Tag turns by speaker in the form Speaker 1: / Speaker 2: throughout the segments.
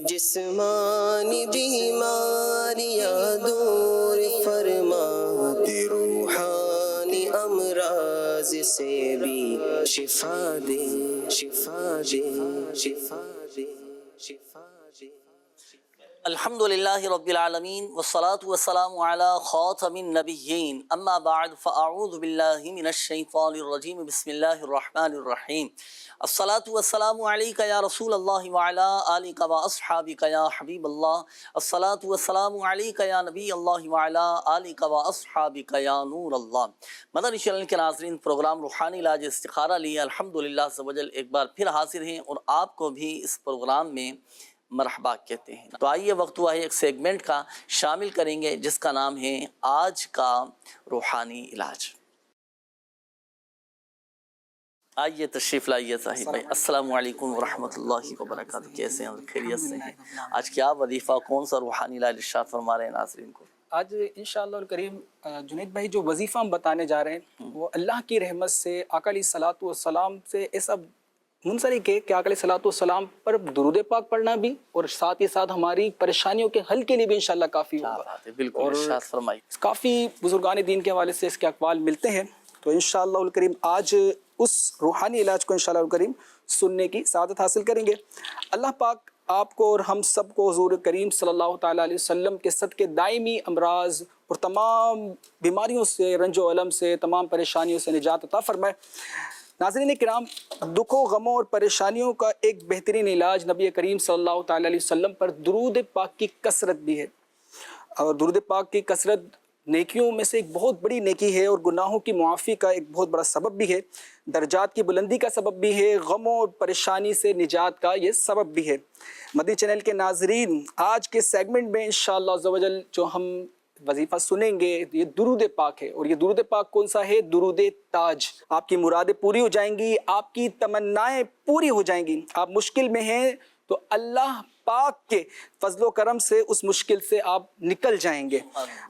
Speaker 1: جسمانی بیماریاں دور فرما دے، روحانی امراض سے بھی شفا دے، شفا دے، شفا دے، شفا دے۔
Speaker 2: الحمدللہ رب العالمین والصلاة والسلام علی خاتم النبیین، اما بعد فاعوذ باللہ من الشیطان الرجیم، بسم اللہ الرحمن الرحیم۔ الصلاة والسلام علیک یا رسول اللہ وعلی آلک و اصحابک یا حبیب اللہ۔ الصلاة والسلام علیک یا نبی اللہ وعلی آلک و اصحابک یا نور اللہ۔ مدنی چینل کے ناظرین، پروگرام روحانی علاج استخارہ لیے الحمدللہ عز و جل ایک بار پھر حاضر ہیں اور آپ کو بھی اس پروگرام میں مرحبا کہتے ہیں۔ تو آئیے وقت ہوا ہے ایک سیگمنٹ کا شامل کریں گے جس کا نام ہے آج کا روحانی علاج۔ آئیے تشریف لائیے صاحب بھائی۔ السلام علیکم ورحمۃ اللہ وبرکاتہ، کیسے ہیں اور خیریت سے ہیں؟ آج کیا وظیفہ، کون سا روحانی علاج ارشاد فرما رہے ہیں ناظرین کو؟
Speaker 3: آج انشاءاللہ الکریم جنید بھائی جو وظیفہ ہم بتانے جا رہے ہیں وہ اللہ کی رحمت سے آقا علیہ الصلوۃ والسلام سے ایسا منسلک ہے کہ آقا علیہ الصلوۃ والسلام پر درود پاک پڑھنا بھی اور ساتھ ہی ساتھ ہماری پریشانیوں کے حل کے لیے بھی انشاءاللہ کافی ہوگا۔
Speaker 2: بالکل ارشاد فرمائیے۔
Speaker 3: کافی بزرگان دین کے حوالے سے اس کے اقوال ملتے ہیں، تو انشاءاللہ الکریم آج اس روحانی علاج کو انشاءاللہ الکریم سننے کی سعادت حاصل کریں گے۔ اللہ پاک آپ کو اور ہم سب کو حضور کریم صلی اللہ تعالیٰ علیہ وسلم کے صدقے دائمی امراض اور تمام بیماریوں سے، رنج و علم سے، تمام پریشانیوں سے نجات عطا فرمائے۔ ناظرین کرام، دکھوں، غموں اور پریشانیوں کا ایک بہترین علاج نبی کریم صلی اللہ تعالیٰ علیہ وسلم پر درود پاک کی کثرت بھی ہے، اور درود پاک کی کثرت نیکیوں میں سے ایک بہت بڑی نیکی ہے اور گناہوں کی معافی کا ایک بہت بڑا سبب بھی ہے، درجات کی بلندی کا سبب بھی ہے، غموں اور پریشانی سے نجات کا یہ سبب بھی ہے۔ مدنی چینل کے ناظرین، آج کے سیگمنٹ میں انشاءاللہ عز و جل جو ہم وظیفہ سنیں گے یہ درود پاک ہے، اور یہ درود پاک کون سا ہے؟ درود تاج۔ آپ کی مرادیں پوری ہو جائیں گی، آپ کی تمنائیں پوری ہو جائیں گی۔ آپ مشکل میں ہیں تو اللہ پاک کے فضل و کرم سے اس مشکل سے آپ نکل جائیں گے۔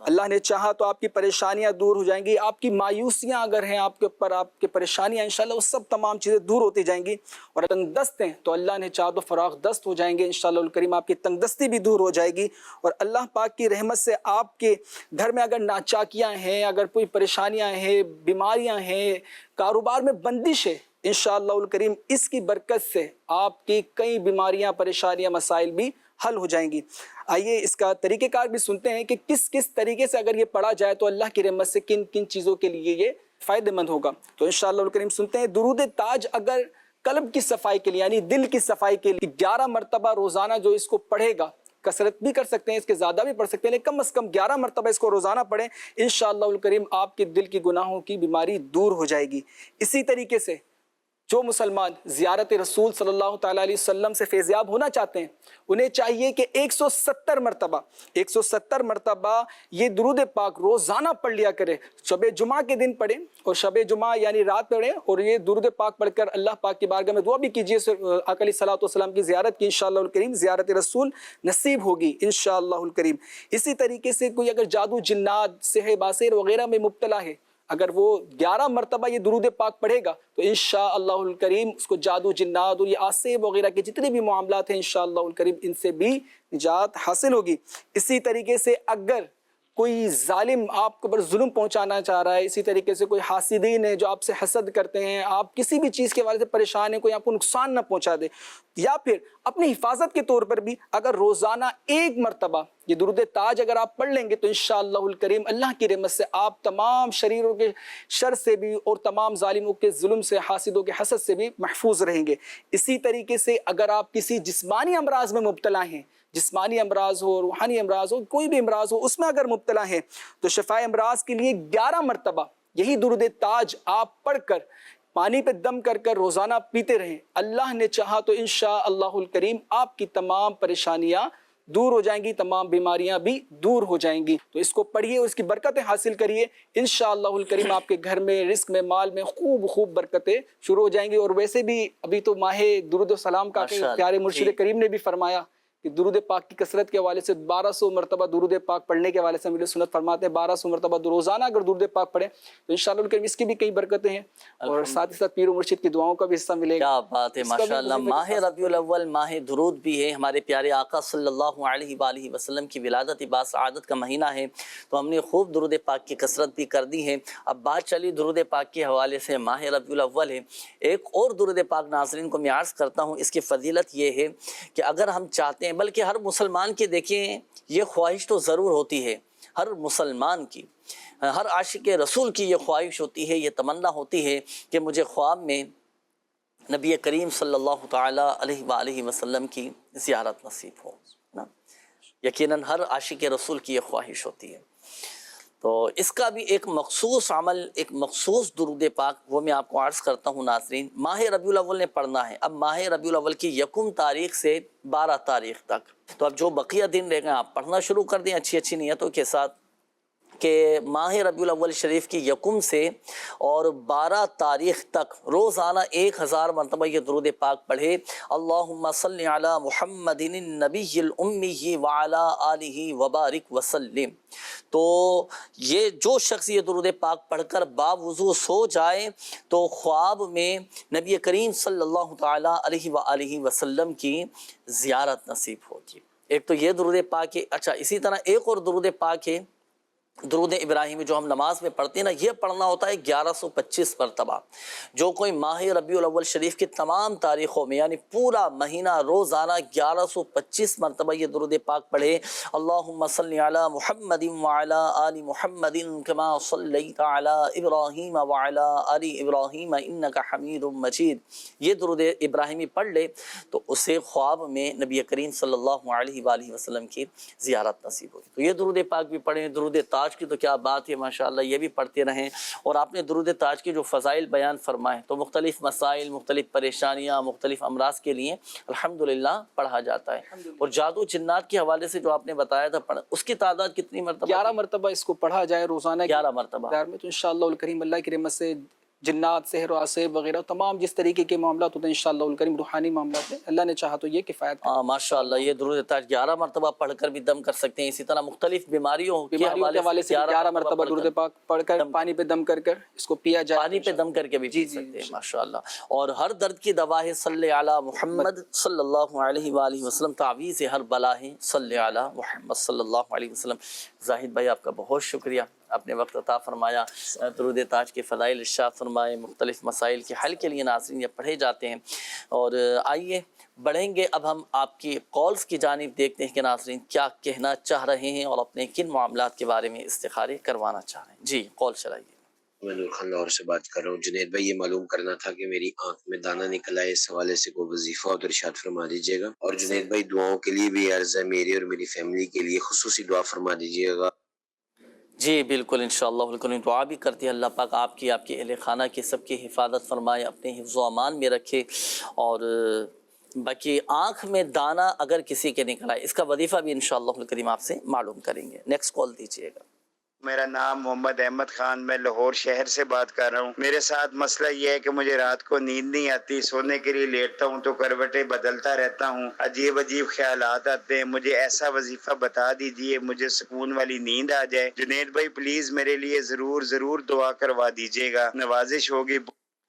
Speaker 3: اللہ نے چاہا تو آپ کی پریشانیاں دور ہو جائیں گی، آپ کی مایوسیاں اگر ہیں آپ کے اوپر، آپ کی پریشانیاں انشاءاللہ وہ سب تمام چیزیں دور ہوتی جائیں گی، اور تنگ دست ہیں تو اللہ نے چاہا تو فراغ دست ہو جائیں گے انشاءاللہ الکریم، آپ کی تنگ دستی بھی دور ہو جائے گی، اور اللہ پاک کی رحمت سے آپ کے گھر میں اگر ناچاکیاں ہیں، اگر کوئی پریشانیاں ہیں، بیماریاں ہیں، کاروبار میں بندش ہے، انشاءاللہ الکریم اس کی برکت سے آپ کی کئی بیماریاں، پریشانیاں، مسائل بھی حل ہو جائیں گی۔ آئیے اس کا طریقہ کار بھی سنتے ہیں کہ کس کس طریقے سے اگر یہ پڑھا جائے تو اللہ کی رحمت سے کن کن چیزوں کے لیے یہ فائدہ مند ہوگا۔ تو انشاءاللہ الکریم سنتے ہیں۔ درود تاج اگر قلب کی صفائی کے لیے یعنی دل کی صفائی کے لیے 11 مرتبہ روزانہ جو اس کو پڑھے گا، کثرت بھی کر سکتے ہیں، اس کے زیادہ بھی پڑھ سکتے ہیں، لیکن کم از کم 11 مرتبہ اس کو روزانہ پڑھیں، انشاءاللہ الکریم آپ کے دل کی گناہوں کی بیماری دور ہو جائے گی۔ اسی طریقے سے جو مسلمان زیارت رسول صلی اللہ تعالیٰ علیہ وسلم سے فیضیاب ہونا چاہتے ہیں، انہیں چاہیے کہ 170 مرتبہ یہ درود پاک روزانہ پڑھ لیا کرے۔ شب جمعہ کے دن پڑھیں، اور شب جمعہ یعنی رات پڑھیں، اور یہ درود پاک پڑھ کر اللہ پاک کی بارگاہ میں دعا بھی کیجیے، آقا علیہ الصلوۃ والسلام کی زیارت کی انشاءاللہ الکریم زیارت رسول نصیب ہوگی انشاءاللہ الکریم۔ اسی طریقے سے کوئی اگر جادو، جنات، سحر، باسر وغیرہ میں مبتلا ہے، اگر وہ 11 مرتبہ یہ درود پاک پڑھے گا تو انشاءاللہ الکریم اس کو جادو، جنات اور یہ آسیب وغیرہ کے جتنے بھی معاملات ہیں انشاءاللہ الکریم ان سے بھی نجات حاصل ہوگی۔ اسی طریقے سے اگر کوئی ظالم آپ کے اوپر ظلم پہنچانا چاہ رہا ہے، اسی طریقے سے کوئی حاسدین ہے جو آپ سے حسد کرتے ہیں، آپ کسی بھی چیز کے حوالے سے پریشان ہیں، کوئی آپ کو نقصان نہ پہنچا دے، یا پھر اپنی حفاظت کے طور پر بھی اگر روزانہ 1 مرتبہ یہ درود تاج اگر آپ پڑھ لیں گے تو انشاءاللہ الکریم اللہ کی رحمت سے آپ تمام شریروں کے شر سے بھی اور تمام ظالموں کے ظلم سے، حاسدوں کے حسد سے بھی محفوظ رہیں گے۔ اسی طریقے سے اگر آپ کسی جسمانی امراض میں مبتلا ہیں، جسمانی امراض ہو، روحانی امراض ہو، کوئی بھی امراض ہو، اس میں اگر مبتلا ہیں تو شفاء امراض کے لیے 11 مرتبہ یہی درود تاج آپ پڑھ کر پانی پہ دم کر کر روزانہ پیتے رہیں۔ اللہ نے چاہا تو انشاءاللہ الکریم آپ کی تمام پریشانیاں دور ہو جائیں گی، تمام بیماریاں بھی دور ہو جائیں گی۔ تو اس کو پڑھیے اور اس کی برکتیں حاصل کریے، انشاءاللہ الکریم آپ کے گھر میں، رزق میں، مال میں خوب برکتیں شروع ہو جائیں گی۔ اور ویسے بھی ابھی تو ماہ درود و سلام کا کہ پیارے مرشد کریم نے بھی فرمایا کہ درود پاک کی کثرت کے حوالے سے 1200 مرتبہ درود پاک پڑھنے کے حوالے سے امیر سنت فرماتے ہیں 1200 مرتبہ روزانہ اگر درود پاک پڑھیں تو انشاءاللہ الکریم اس کی بھی کئی برکتیں ہیں، اور ساتھ ہی ساتھ پیر و مرشد کی دعاؤں کا بھی حصہ ملے گا۔
Speaker 2: کیا بات ہے، ماشاءاللہ۔ ماہ ربیع الاول ماہ درود بھی ہے، ہمارے پیارے آقا صلی اللہ علیہ وآلہ وسلم کی ولادت باسعادت کا مہینہ ہے، تو ہم نے خوب درود پاک کی کثرت بھی کر دی ہے۔ اب بات چلی درود پاک کے حوالے سے، ماہ ربیع الاول ہے، ایک اور درود پاک ناظرین کو میں عرض کرتا ہوں، اس کی فضیلت یہ ہے کہ اگر ہم چاہتے ہیں، بلکہ ہر مسلمان کی دیکھیں یہ خواہش تو ضرور ہوتی ہے، ہر مسلمان کی، ہر عاشق رسول کی یہ خواہش ہوتی ہے، یہ تمنا ہوتی ہے کہ مجھے خواب میں نبی کریم صلی اللہ تعالیٰ علیہ وآلہ وسلم کی زیارت نصیب ہو نا، یقیناً ہر عاشق رسول کی یہ خواہش ہوتی ہے۔ تو اس کا بھی ایک مخصوص عمل، ایک مخصوص درود پاک، وہ میں آپ کو عرض کرتا ہوں ناظرین۔ ماہ ربیع الاول نے پڑھنا ہے، اب ماہ ربیع الاول کی 1 تاریخ سے 12 تاریخ تک، تو اب جو بقیہ دن رہ گئے آپ پڑھنا شروع کر دیں اچھی نیتوں کے ساتھ، کہ ماہ ربیع الاول شریف کی 1 سے اور 12 تاریخ تک روزانہ 1000 مرتبہ یہ درود پاک پڑھے۔ اللہم صلی علی محمد النبی الامی وعلی آلہ وبارک وسلم۔ تو یہ جو شخص یہ درود پاک پڑھ کر باوضو سو جائے تو خواب میں نبی کریم صلی اللہ تعالیٰ علیہ وآلہ وسلم کی زیارت نصیب ہوگی۔ ایک تو یہ درود پاک ہے۔ اچھا، اسی طرح ایک اور درود پاک ہے، درود ابراہیمی، جو ہم نماز میں پڑھتے ہیں نا، یہ پڑھنا ہوتا ہے 1125 مرتبہ۔ جو کوئی ماہ ربیع الاول شریف کی تمام تاریخوں میں، یعنی پورا مہینہ روزانہ 1125 مرتبہ یہ درود پاک پڑھے، اللہم صلی علی محمد وعلی آل محمد کما صلیت علی ابراہیم وعلی آل ابراہیم انک حمید مجید، یہ درود ابراہیمی پڑھ لے تو اسے خواب میں نبی کریم صلی اللہ علیہ وآلہ وسلم کی زیارت نصیب ہوگی۔ تو یہ درود پاک بھی پڑھیں۔ درود تاج کی تو کیا بات ہے، ماشاءاللہ، یہ بھی پڑھتے رہیں۔ اور آپ نے درود تاج کی جو فضائل بیان فرمائے، تو مختلف مسائل، مختلف پریشانیاں، مختلف امراض کے لیے الحمدللہ پڑھا جاتا ہے۔ اور جادو جنات کے حوالے سے جو آپ نے بتایا تھا، اس کی تعداد کتنی مرتبہ؟
Speaker 3: 11 مرتبہ اس کو پڑھا جائے روزانہ
Speaker 2: 11 مرتبہ
Speaker 3: میں، تو انشاءاللہ الکریم اللہ کی رحمت سے جنات، سحر و عصیب وغیرہ تمام جس طریقے کے معاملات ہوتے ہیں انشاءاللہ الکریم روحانی معاملات میں اللہ نے چاہا تو یہ کفایت کرے۔
Speaker 2: ماشاءاللہ، یہ درود تاج 11 مرتبہ پڑھ کر بھی دم کر سکتے ہیں۔ اسی طرح مختلف بیماریوں کے
Speaker 3: حوالے سے 11 مرتبہ درود پاک پڑھ کر پانی پہ دم کر اس کو پیا جائے،
Speaker 2: پانی پہ دم کر کے بھی پی سکتے ہیں، ماشاءاللہ۔ اور ہر درد کی دوا ہے صلی علی محمد صلی اللہ علیہ وآلہ وسلم، تعویذ ہر بلا ہے صلی علی محمد صلی اللہ علیہ وسلم۔ زاہد بھائی، آپ کا بہت شکریہ، اپنے وقت عطا فرمایا، درود تاج کے فضائل ارشاد فرمائے، مختلف مسائل کے حل کے لیے ناظرین یہ پڑھے جاتے ہیں۔ اور آئیے بڑھیں گے، اب ہم آپ کی کالز کی جانب دیکھتے ہیں کہ ناظرین کیا کہنا چاہ رہے ہیں اور اپنے کن معاملات کے بارے میں استخارے کروانا چاہ رہے ہیں۔ جی، کال چلائیے۔
Speaker 4: میں نور خان لاہور سے بات کر رہا ہوں۔ جنید بھائی، یہ معلوم کرنا تھا کہ میری آنکھ میں دانہ نکل آئے، اس حوالے سے کوئی وظیفہ اور ارشاد فرما دیجیے گا۔ اور جنید بھائی، دعاؤں کے لیے بھی عرض ہے، میری اور میری فیملی کے لیے خصوصی دعا فرما دیجیے گا۔
Speaker 2: جی بالکل، انشاءاللہ الکریم دعا بھی کرتی ہے، اللہ پاک آپ کی، آپ کے اہل خانہ کی سب کی حفاظت فرمائے، اپنے حفظ و امان میں رکھے۔ اور باقی آنکھ میں دانہ اگر کسی کے نکل آئے، اس کا وظیفہ بھی انشاءاللہ الکریم آپ سے معلوم کریں گے۔ نیکسٹ کال دیجیے گا۔
Speaker 5: میرا نام محمد احمد خان، میں لاہور شہر سے بات کر رہا ہوں۔ میرے ساتھ مسئلہ یہ ہے کہ مجھے رات کو نیند نہیں آتی، سونے کے لیے لیٹتا ہوں تو کروٹیں بدلتا رہتا ہوں، عجیب عجیب خیالات آتے ہیں۔ مجھے ایسا وظیفہ بتا دیجئے مجھے سکون والی نیند آ جائے۔ جنید بھائی پلیز میرے لیے ضرور دعا کروا دیجیے گا، نوازش ہوگی۔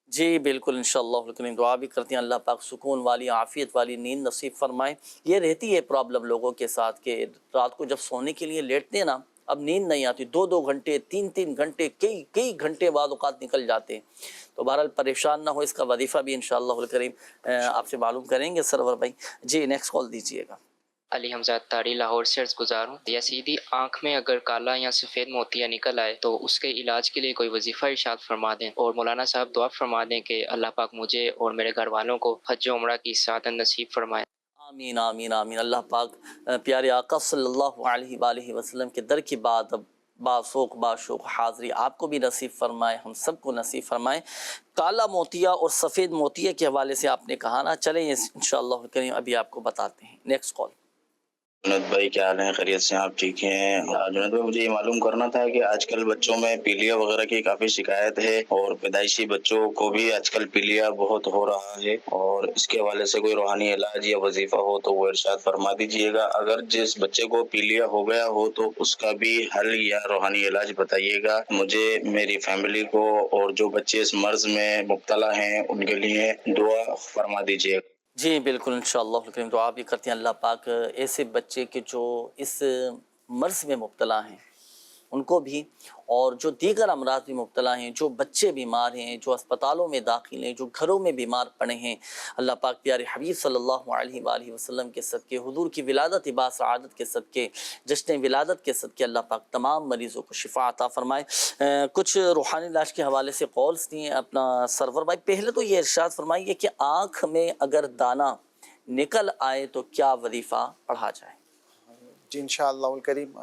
Speaker 2: جی بالکل، انشاءاللہ الکریم دعا بھی کرتے ہیں، اللہ پاک سکون والی، عافیت والی نیند نصیب فرمائے۔ یہ رہتی ہے پرابلم لوگوں کے ساتھ کہ رات کو جب سونے کے لیے لیٹتے ہیں نا، اب نیند نہیں آتی، 2 گھنٹے 3 گھنٹے کئی گھنٹے بعد اوقات نکل جاتے ہیں۔ تو بہرحال پریشان نہ ہو، اس کا وظیفہ بھی انشاءاللہ الکریم آپ سے معلوم کریں گے سرور بھائی۔ جی نیکسٹ کال دیجیے گا۔
Speaker 6: علی حمزہ تاری لاہور سے عرض گزار ہوں۔ یا سیدھی آنکھ میں اگر کالا یا سفید موتیاں نکل آئے تو اس کے علاج کے لیے کوئی وظیفہ ارشاد فرما دیں، اور مولانا صاحب دعا فرما دیں کہ اللہ پاک مجھے اور میرے گھر والوں کو حج و عمرہ کی سعادت نصیب فرمائے۔
Speaker 2: آمین آمین آمین۔ اللہ پاک پیارے آقا صلی اللہ علیہ وآلہ وسلم کے در کی بات باشوق حاضری آپ کو بھی نصیب فرمائے، ہم سب کو نصیب فرمائے۔ کالا موتیا اور سفید موتیا کے حوالے سے آپ نے کہا نا، چلیں انشاءاللہ کریم ابھی آپ کو بتاتے ہیں۔ نیکسٹ کال۔
Speaker 7: جنید بھائی کیا حال ہیں؟ خیریت سے آپ ٹھیک ہیں؟ جنید بھائی مجھے یہ معلوم کرنا تھا کہ آج کل بچوں میں پیلیا وغیرہ کی کافی شکایت ہے اور پیدائشی بچوں کو بھی آج کل پیلیا بہت ہو رہا ہے، اور اس کے حوالے سے کوئی روحانی علاج یا وظیفہ ہو تو وہ ارشاد فرما دیجیے گا۔ اگر جس بچے کو پیلیا ہو گیا ہو تو اس کا بھی حل یا روحانی علاج بتائیے گا مجھے، میری فیملی کو، اور جو بچے اس مرض میں مبتلا ہیں ان کے لیے دعا فرما دیجیے گا۔
Speaker 2: جی بالکل، انشاءاللہ الکریم دعا بھی کرتے ہیں اللہ پاک ایسے بچے کے جو اس مرض میں مبتلا ہیں ان کو بھی، اور جو دیگر امراض میں مبتلا ہیں، جو بچے بیمار ہیں، جو اسپتالوں میں داخل ہیں، جو گھروں میں بیمار پڑے ہیں، اللہ پاک پیارے حبیب صلی اللہ علیہ وآلہ وسلم کے صدقے، حضور کی ولادت با سعادت کے صدقے، جشن ولادت کے صدقے اللہ پاک تمام مریضوں کو شفا عطا فرمائے۔ کچھ روحانی علاج کے حوالے سے قولز دیے اپنا سرور بھائی۔ پہلے تو یہ ارشاد فرمائیے کہ آنکھ میں اگر دانہ نکل آئے تو کیا وظیفہ پڑھا جائے؟
Speaker 8: جی انشاءاللہ الکریم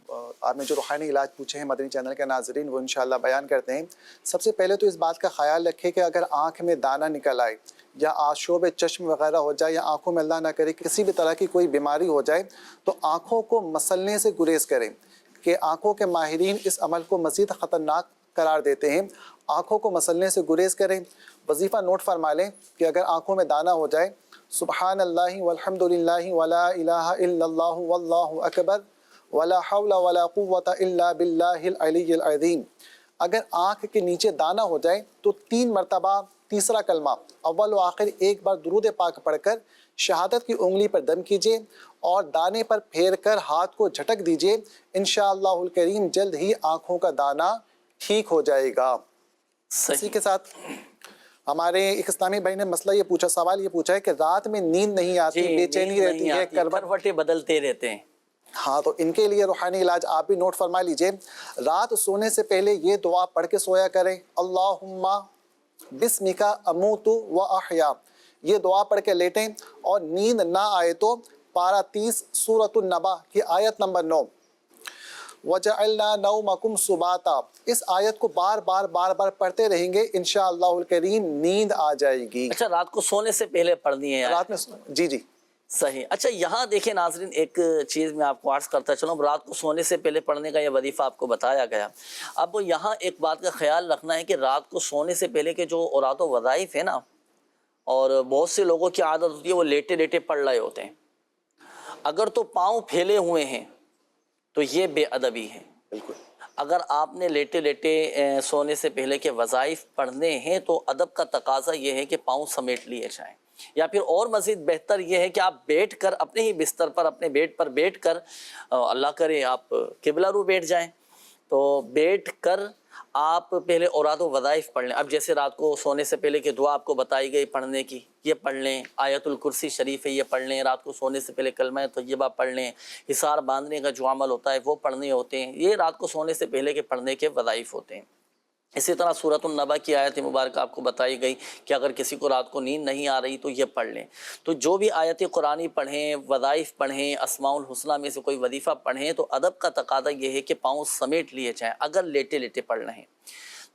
Speaker 8: آپ نے جو روحانی علاج پوچھے ہیں مدنی چینل کے ناظرین وہ انشاءاللہ بیان کرتے ہیں۔ سب سے پہلے تو اس بات کا خیال رکھیں کہ اگر آنکھ میں دانہ نکل آئے یا آشوب چشم وغیرہ ہو جائے یا آنکھوں میں اللہ نہ کرے کسی بھی طرح کی کوئی بیماری ہو جائے تو آنکھوں کو مسلنے سے گریز کریں، کہ آنکھوں کے ماہرین اس عمل کو مزید خطرناک قرار دیتے ہیں۔ آنکھوں کو مسلنے سے گریز کریں۔ وظیفہ نوٹ فرما لیں کہ اگر آنکھوں میں دانہ ہو جائے سبحان اللہ والحمد للہ ولا الہ الا اللہ واللہ اکبر ولا حول ولا قوة الا باللہ العلی العظیم۔ اگر آنکھ کے نیچے دانہ ہو جائے تو 3 مرتبہ تیسرا کلمہ اول و آخر ایک بار درود پاک پڑھ کر شہادت کی انگلی پر دم کیجیے اور دانے پر پھیر کر ہاتھ کو جھٹک دیجیے، انشاءاللہ الکریم جلد ہی آنکھوں کا دانہ ٹھیک ہو جائے گا۔ اسی کے ساتھ ہمارے ایک اسلامی بھائی نے مسئلہ یہ پوچھا، سوال یہ پوچھا ہے کہ رات میں نیند نہیں آتی، بے چینی رہتی ہے،
Speaker 2: کروٹیں بدلتے رہتے ہیں۔
Speaker 8: ہاں تو ان کے لیے روحانی علاج آپ بھی نوٹ فرما لیجئے۔ رات سونے سے پہلے یہ دعا پڑھ کے سویا کریں، اللہم بسمک اموت و احیا۔ یہ دعا پڑھ کے لیٹیں اور نیند نہ آئے تو پارہ 30 سورۃ النبا کی آیت نمبر 9 وَجَعَلْنَا نَوْمَكُمْ سُبَاتًا، اس آیت کو بار بار پڑھتے رہیں گے، انشاءاللہ الکریم نیند آ جائے گی۔
Speaker 2: اچھا رات کو سونے سے پہلے پڑھنی ہے؟
Speaker 8: رات میں جی
Speaker 2: صحیح۔ اچھا یہاں دیکھیں ناظرین، ایک چیز میں آپ کو عرض کرتا چلوں، رات کو سونے سے پہلے پڑھنے کا یہ وظیفہ آپ کو بتایا گیا۔ اب یہاں ایک بات کا خیال رکھنا ہے کہ رات کو سونے سے پہلے کے جو اوراد و وظائف ہے نا، اور بہت سے لوگوں کی عادت ہوتی ہے وہ لیٹے لیٹے پڑھ رہے ہوتے ہیں، اگر تو پاؤں پھیلے ہوئے ہیں تو یہ بے ادبی ہے۔
Speaker 8: بالکل۔
Speaker 2: اگر آپ نے لیٹے لیٹے سونے سے پہلے کے وظائف پڑھنے ہیں تو ادب کا تقاضا یہ ہے کہ پاؤں سمیٹ لیے جائیں، یا پھر اور مزید بہتر یہ ہے کہ آپ بیٹھ کر اپنے ہی بستر پر اپنے بیڈ پر بیٹھ کر، اللہ کرے آپ قبلہ رو بیٹھ جائیں، تو بیٹھ کر آپ پہلے اوراد و وظائف پڑھ لیں۔ اب جیسے رات کو سونے سے پہلے کی دعا آپ کو بتائی گئی پڑھنے کی، یہ پڑھ لیں، آیت الکرسی شریف ہے یہ پڑھ لیں، رات کو سونے سے پہلے کلمہ طیبہ پڑھ لیں، حصار باندھنے کا جو عمل ہوتا ہے وہ پڑھنے ہوتے ہیں، یہ رات کو سونے سے پہلے کے پڑھنے کے وظائف ہوتے ہیں۔ اسی طرح سورۃ النبا کی آیت مبارکہ آپ کو بتائی گئی کہ اگر کسی کو رات کو نیند نہیں آ رہی تو یہ پڑھ لیں۔ تو جو بھی آیت قرآنی پڑھیں، وظائف پڑھیں، اسماء الحسنہ میں سے کوئی وظیفہ پڑھیں تو ادب کا تقاضا یہ ہے کہ پاؤں سمیٹ لیے جائیں اگر لیٹے لیٹے پڑھ رہے ہیں۔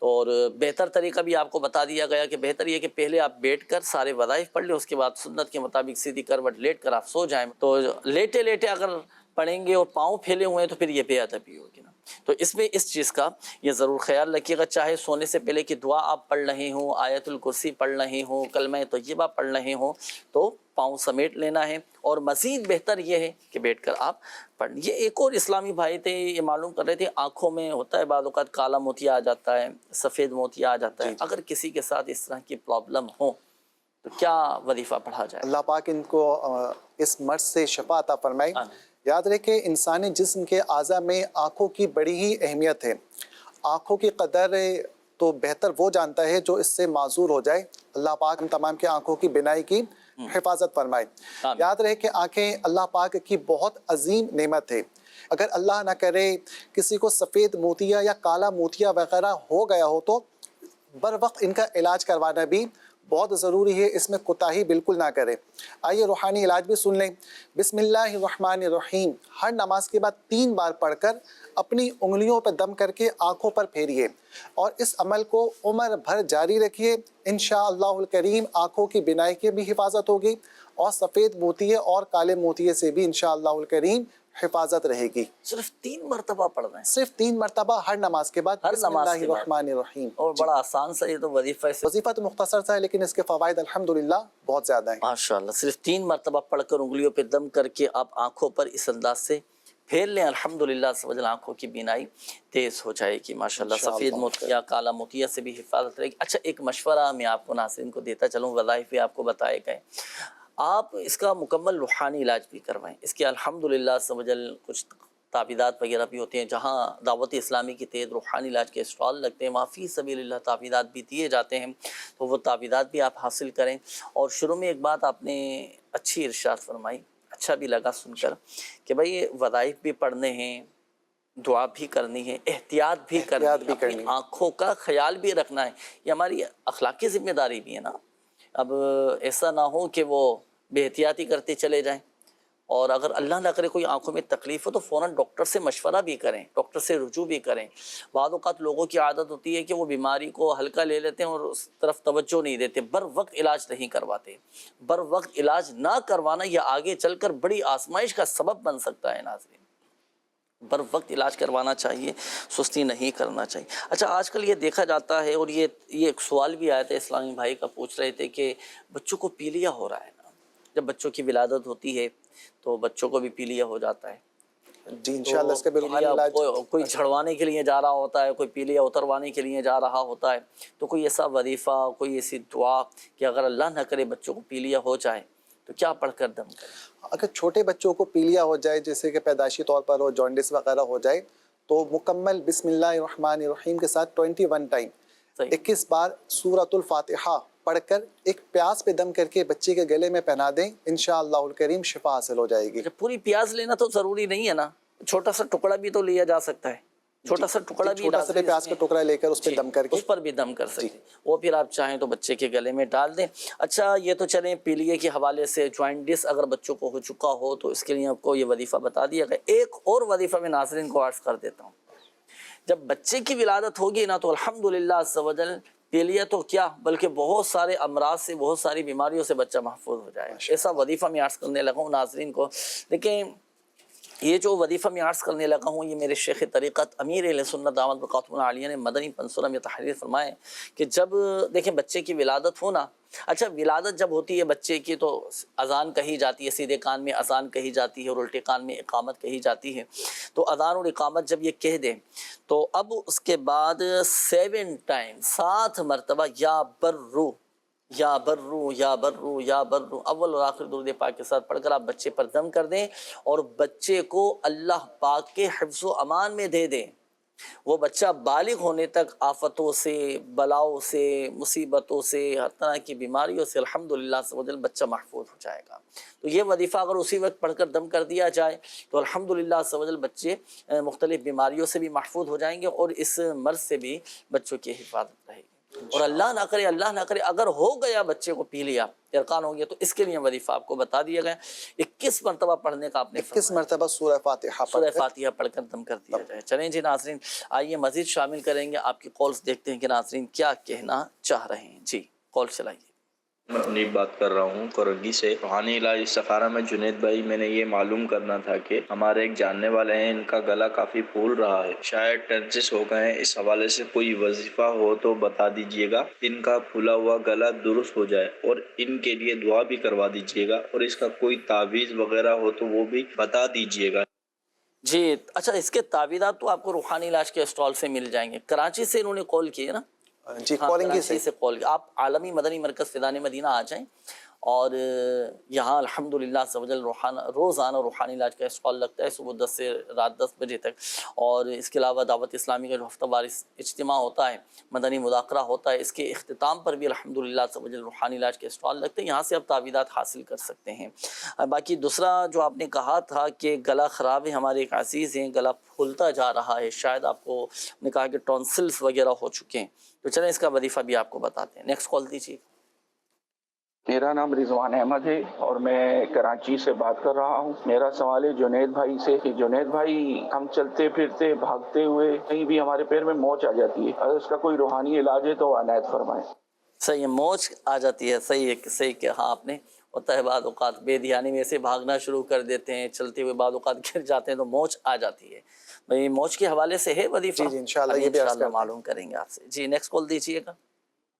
Speaker 2: اور بہتر طریقہ بھی آپ کو بتا دیا گیا کہ بہتر یہ کہ پہلے آپ بیٹھ کر سارے وظائف پڑھ لیں، اس کے بعد سنت کے مطابق سیدھی کروٹ لیٹ کر آپ سو جائیں۔ تو لیٹے لیٹے اگر پڑھیں گے اور پاؤں پھیلے ہوئے ہیں تو پھر یہ بے ادبی ہوگی نا۔ تو اس میں اس چیز کا یہ ضرور خیال رکھیے گا، چاہے سونے سے پہلے کی دعا آپ پڑھ رہے ہوں، آیت الکرسی پڑھ رہے ہوں، کلمہ طیبہ پڑھ رہے ہوں، تو پاؤں سمیٹ لینا ہے، اور مزید بہتر یہ ہے کہ بیٹھ کر آپ پڑھ۔ یہ ایک اور اسلامی بھائی تھے، یہ معلوم کر رہے تھے آنکھوں میں ہوتا ہے بعض اوقات کالا موتیا آ جاتا ہے، سفید موتیا آ جاتا ہے، اگر کسی کے ساتھ اس طرح کی پرابلم ہو تو کیا وظیفہ پڑھا جائے؟
Speaker 8: اللہ پاک ان کو اس مرض سے شفا عطا فرمائے۔ یاد رکھیں انسانی جسم کے اعضاء میں آنکھوں کی بڑی ہی اہمیت ہے۔ آنکھوں کی قدر تو بہتر وہ جانتا ہے جو اس سے معذور ہو جائے۔ اللہ پاک ہم تمام کے آنکھوں کی بینائی کی حفاظت فرمائے۔ یاد رہے کہ آنکھیں اللہ پاک کی بہت عظیم نعمت ہے۔ اگر اللہ نہ کرے کسی کو سفید موتیا یا کالا موتیا وغیرہ ہو گیا ہو تو بر وقت ان کا علاج کروانا بھی بہت ضروری ہے، اس میں کوتاہی بالکل نہ کرے۔ آئیے روحانی علاج بھی سن لیں۔ بسم اللہ الرحمن الرحیم ہر نماز کے بعد 3 بار پڑھ کر اپنی انگلیوں پر دم کر کے آنکھوں پر پھیریے، اور اس عمل کو عمر بھر جاری رکھیے، انشاءاللہ الکریم آنکھوں کی بینائی کی بھی حفاظت ہوگی، اور سفید موتیے اور کالے موتیے سے بھی انشاءاللہ الکریم حفاظت رہے گی۔
Speaker 2: صرف 3 مرتبہ پڑھنا ہے؟
Speaker 8: صرف 3 مرتبہ ہر نماز کے بعد
Speaker 2: ہر
Speaker 8: بسم
Speaker 2: نماز
Speaker 8: اللہ
Speaker 2: کے بعد۔
Speaker 8: الرحمن الرحیم۔
Speaker 2: اور بڑا آسان سا یہ تو وظیفہ ہے،
Speaker 8: وظیفہ تو مختصر سا ہے لیکن اس کے فوائد الحمدللہ بہت زیادہ ہیں۔
Speaker 2: ماشاءاللہ۔ صرف 3 مرتبہ پڑھ کر انگلیوں پہ دم کر کے آپ آنکھوں پر اس انداز سے پھیر لیں، الحمدللہ سمجھ آنکھوں کی بینائی تیز ہو جائے گی ماشاءاللہ۔ سفید موتیا کالا موتیا سے بھی حفاظت رہے گی۔ اچھا ایک مشورہ میں آپ کو ناظرین کو دیتا چلوں، وظائف بھی آپ کو بتائے گئے، آپ اس کا مکمل روحانی علاج بھی کروائیں۔ اس کے الحمدللہ سمجھ کچھ تعویذات وغیرہ بھی ہوتے ہیں، جہاں دعوت اسلامی کے تحت روحانی علاج کے اسٹال لگتے ہیں، وہاں فی سبیل اللہ تعویذات بھی دیے جاتے ہیں، تو وہ تعویذات بھی آپ حاصل کریں۔ اور شروع میں ایک بات آپ نے اچھی ارشاد فرمائی، اچھا بھی لگا سن کر کہ بھائی وظائف بھی پڑھنے ہیں، دعا بھی کرنی ہے، احتیاط بھی کرنی ہے، اپنی آنکھوں کا خیال بھی رکھنا ہے، یہ ہماری اخلاقی ذمہ داری بھی ہے نا۔ اب ایسا نہ ہو کہ وہ بے احتیاطی کرتے چلے جائیں، اور اگر اللہ نہ کرے کوئی آنکھوں میں تکلیف ہو تو فوراً ڈاکٹر سے مشورہ بھی کریں، ڈاکٹر سے رجوع بھی کریں۔ بعض اوقات لوگوں کی عادت ہوتی ہے کہ وہ بیماری کو ہلکا لے لیتے ہیں اور اس طرف توجہ نہیں دیتے، بر وقت علاج نہیں کرواتے۔ بر وقت علاج نہ کروانا یہ آگے چل کر بڑی آزمائش کا سبب بن سکتا ہے ناظرین۔ بر وقت علاج کروانا چاہیے، سستی نہیں کرنا چاہیے۔ اچھا آج کل یہ دیکھا جاتا ہے، اور یہ ایک سوال بھی آیا تھا اسلامی بھائی کا، پوچھ رہے تھے کہ بچوں کو پیلیا ہو رہا ہے نا، جب بچوں کی ولادت ہوتی ہے تو بچوں کو بھی پیلیا ہو جاتا ہے۔
Speaker 8: جی انشاءاللہ اس کا بھی روحانی علاج،
Speaker 2: کوئی جھڑوانے کے لیے جا رہا ہوتا ہے، کوئی پیلیا اتروانے کے لیے جا رہا ہوتا ہے، تو کوئی ایسا وظیفہ، کوئی ایسی دعا کہ اگر اللہ نہ کرے بچوں کو پیلیا ہو جائے تو کیا پڑھ کر دم کریں؟
Speaker 8: اگر چھوٹے بچوں کو پیلیا ہو جائے، جیسے کہ پیدائشی طور پر ہو، جانڈس وغیرہ ہو جائے، تو مکمل بسم اللہ الرحمن الرحیم کے ساتھ 21 ٹائم 21 بار سورۃ الفاتحہ پڑھ کر ایک پیاز پہ دم کر کے بچے کے گلے میں پہنا دیں، انشاءاللہ الکریم شفا حاصل ہو جائے گی۔
Speaker 2: پوری پیاز لینا تو ضروری نہیں ہے نا، چھوٹا سا ٹکڑا بھی تو لیا جا سکتا ہے، چھوٹا سا ٹکڑا بھی،
Speaker 8: چھوٹا سا پیاز کا ٹکڑا لے کر اس پہ دم کر کے
Speaker 2: اس پر بھی دم کر سکتے ہیں، وہ پھر آپ چاہیں تو بچے کے گلے میں ڈال دیں۔ اچھا یہ تو چلیں پیلیے کے حوالے سے، جوائنٹس اگر بچوں کو ہو چکا ہو تو اس کے لیے آپ کو یہ وظیفہ بتا دیا گیا۔ ایک اور وظیفہ میں ناظرین کو عرض کر دیتا ہوں، جب بچے کی ولادت ہوگی نا تو الحمدللہ عز و جل پیلیا تو کیا بلکہ بہت سارے امراض سے، بہت ساری بیماریوں سے بچہ محفوظ ہو جائے۔ ایسا وظیفہ میں عرض کرنے لگا ہوں ناظرین کو۔ لیکن یہ جو وظیفہ میں عرض کرنے لگا ہوں، یہ میرے شیخ طریقت امیر اہل سنت دامت برکاتہ العالیہ نے مدنی پنسورہ میں تحریر فرمائے کہ جب دیکھیں بچے کی ولادت ہونا، اچھا ولادت جب ہوتی ہے بچے کی تو اذان کہی جاتی ہے، سیدھے کان میں اذان کہی جاتی ہے اور الٹے کان میں اقامت کہی جاتی ہے، تو اذان اور اقامت جب یہ کہہ دیں تو اب اس کے بعد 7 ٹائم 7 مرتبہ یا برو یا برو یا برو یا برو اول اور آخر درود پاک کے ساتھ پڑھ کر آپ بچے پر دم کر دیں، اور بچے کو اللہ پاک کے حفظ و امان میں دے دیں۔ وہ بچہ بالغ ہونے تک آفتوں سے، بلاؤں سے، مصیبتوں سے، ہر طرح کی بیماریوں سے الحمدللہ سے بچہ محفوظ ہو جائے گا۔ تو یہ وظیفہ اگر اسی وقت پڑھ کر دم کر دیا جائے تو الحمدللہ سے بچے مختلف بیماریوں سے بھی محفوظ ہو جائیں گے، اور اس مرض سے بھی بچوں کی حفاظت رہے گی۔ اور اللہ نہ کرے اگر ہو گیا بچے کو پیلیا، ارکان ہو گیا، تو اس کے لیے وظیفہ آپ کو بتا دیا گیا، 21 مرتبہ پڑھنے کا آپ نے
Speaker 8: 21 مرتبہ سورہ فاتحہ
Speaker 2: پڑھ کر دم کر دیا جائے۔ چلیں جی ناظرین، آئیے مزید شامل کریں گے آپ کی کالز، دیکھتے ہیں کہ ناظرین کیا کہنا چاہ رہے ہیں۔ جی کال چلائیے۔
Speaker 9: میں اپنی بات کر رہا ہوں کرنگی سے۔ روحانی علاج سفارہ میں جنید بھائی، میں نے یہ معلوم کرنا تھا کہ ہمارے ایک جاننے والے ہیں، ان کا گلا کافی پھول رہا ہے، شاید ٹینسس ہو گئے ہیں، اس حوالے سے کوئی وظیفہ ہو تو بتا دیجئے گا، ان کا پھولا ہوا گلا درست ہو جائے، اور ان کے لیے دعا بھی کروا دیجئے گا، اور اس کا کوئی تعویذ وغیرہ ہو تو وہ بھی بتا دیجئے گا۔
Speaker 2: جی اچھا، اس کے تعویذات تو آپ کو روحانی علاج کے اسٹال سے مل جائیں گے۔ کراچی سے انہوں نے کال کی ہے نا؟
Speaker 8: جی کالنگ
Speaker 2: سے کال، آپ عالمی مدنی مرکز فیضان مدینہ آ جائیں، اور یہاں الحمدللہ روزانہ روحانی علاج کا اسٹال لگتا ہے، صبح 10 سے رات 10 بجے تک۔ اور اس کے علاوہ دعوت اسلامی کا جو ہفتہ وار اجتماع ہوتا ہے، مدنی مذاکرہ ہوتا ہے، اس کے اختتام پر بھی الحمدللہ روحانی علاج کے اسٹال لگتے ہیں، یہاں سے آپ تعویذات حاصل کر سکتے ہیں۔ باقی دوسرا جو آپ نے کہا تھا کہ گلا خراب ہے، ہمارے ایک عزیز ہیں، گلا پھولتا جا رہا ہے، شاید آپ کو نے کہا کہ ٹونسلز وغیرہ ہو چکے ہیں، تو چلیں اس کا وظیفہ بھی آپ کو بتاتے ہیں۔ نیکسٹ کال دیجیے۔
Speaker 10: میرا نام رضوان احمد ہے اور میں کراچی سے بات کر رہا ہوں۔ میرا سوال ہے جنید بھائی سے کہ جنید بھائی، ہم چلتے پھرتے بھاگتے ہوئے کہیں بھی ہمارے پیر میں موچ آ جاتی ہے، اگر اس کا کوئی روحانی علاج ہے تو عنایت فرمائیں۔
Speaker 2: صحیح ہے، موچ آ جاتی ہے، صحیح ہے، صحیح کہا آپ نے، ہوتا ہے بعض اوقات بے دھیانی میں ایسے بھاگنا شروع کر دیتے ہیں، چلتے ہوئے بعض اوقات گر جاتے ہیں تو موچ آ جاتی ہے. بھئی موچ کے حوالے سے ہے وظیفہ؟
Speaker 8: جی جی انشاءاللہ
Speaker 2: ابھی
Speaker 8: یہ بھی عرض
Speaker 2: انشاءاللہ
Speaker 8: کرتے ہیں.
Speaker 2: معلوم کریں گے آپ سے. جی نیکسٹ کال دیجیے گا.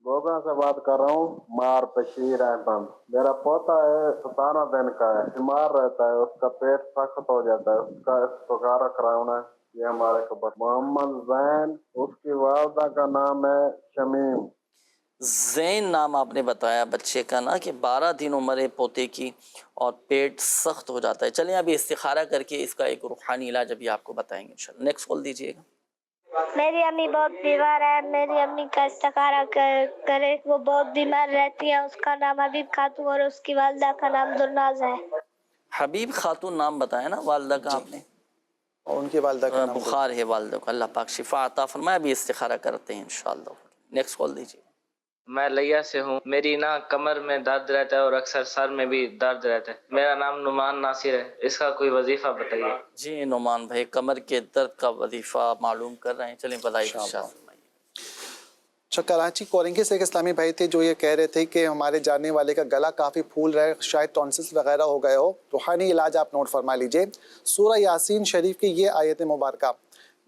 Speaker 11: گوگا سے بات کر رہا ہوں، مار بشیر احمد. میرا پوتا ہے 17 دن کا ہے، بیمار رہتا ہے، اس کا پیٹ سخت ہو جاتا ہے، اس کا استخارہ کرانا ہے. یہ ہمارے کو محمد زین، اس کی والدہ کا نام ہے شمیم.
Speaker 2: زین نام آپ نے بتایا بچے کا نا، کہ 12 دن عمر ہے پوتے کی اور پیٹ سخت ہو جاتا ہے. چلیں ابھی استخارہ کر کے اس کا ایک روحانی علاج ابھی آپ کو بتائیں گے انشاءاللہ. نیکسٹ کال دیجیے گا.
Speaker 12: میری امی بہت بیمار ہے، میری امی کا استخارہ کرے. وہ بہت بیمار رہتی ہے. اس کا نام حبیب خاتون اور اس کی والدہ کا نام درناز ہے.
Speaker 2: حبیب خاتون نام بتایا نا والدہ کا آپ نے؟
Speaker 8: اور ان کی والدہ کا نام
Speaker 2: بخار ہے والدہ کو، اللہ پاک شفا عطا فرمائے. ابھی استخارہ کرتے ہیں انشاءاللہ. نیکسٹ کال دیجیے.
Speaker 13: میں لیا سے ہوں. میری نا کمر میں درد رہتا ہے اور اکثر سر میں بھی درد رہتا ہے. میرا نام نعمان ناصر ہے. اس کا کوئی وظیفہ بتائیے.
Speaker 2: جی نعمان بھائی کمر کے درد کا وظیفہ معلوم کر رہے ہیں، چلیں بدائی ارشاد فرمائیے.
Speaker 8: اچھا، کراچی کورنگی سے ایک اسلامی بھائی تھے جو یہ کہہ رہے تھے کہ ہمارے جاننے والے کا گلا کافی پھول رہا ہے، شاید ٹونسلس وغیرہ ہو گئے ہو. روحانی علاج آپ نوٹ فرما لیجئے. سورہ یاسین شریف کی یہ آیت مبارکہ،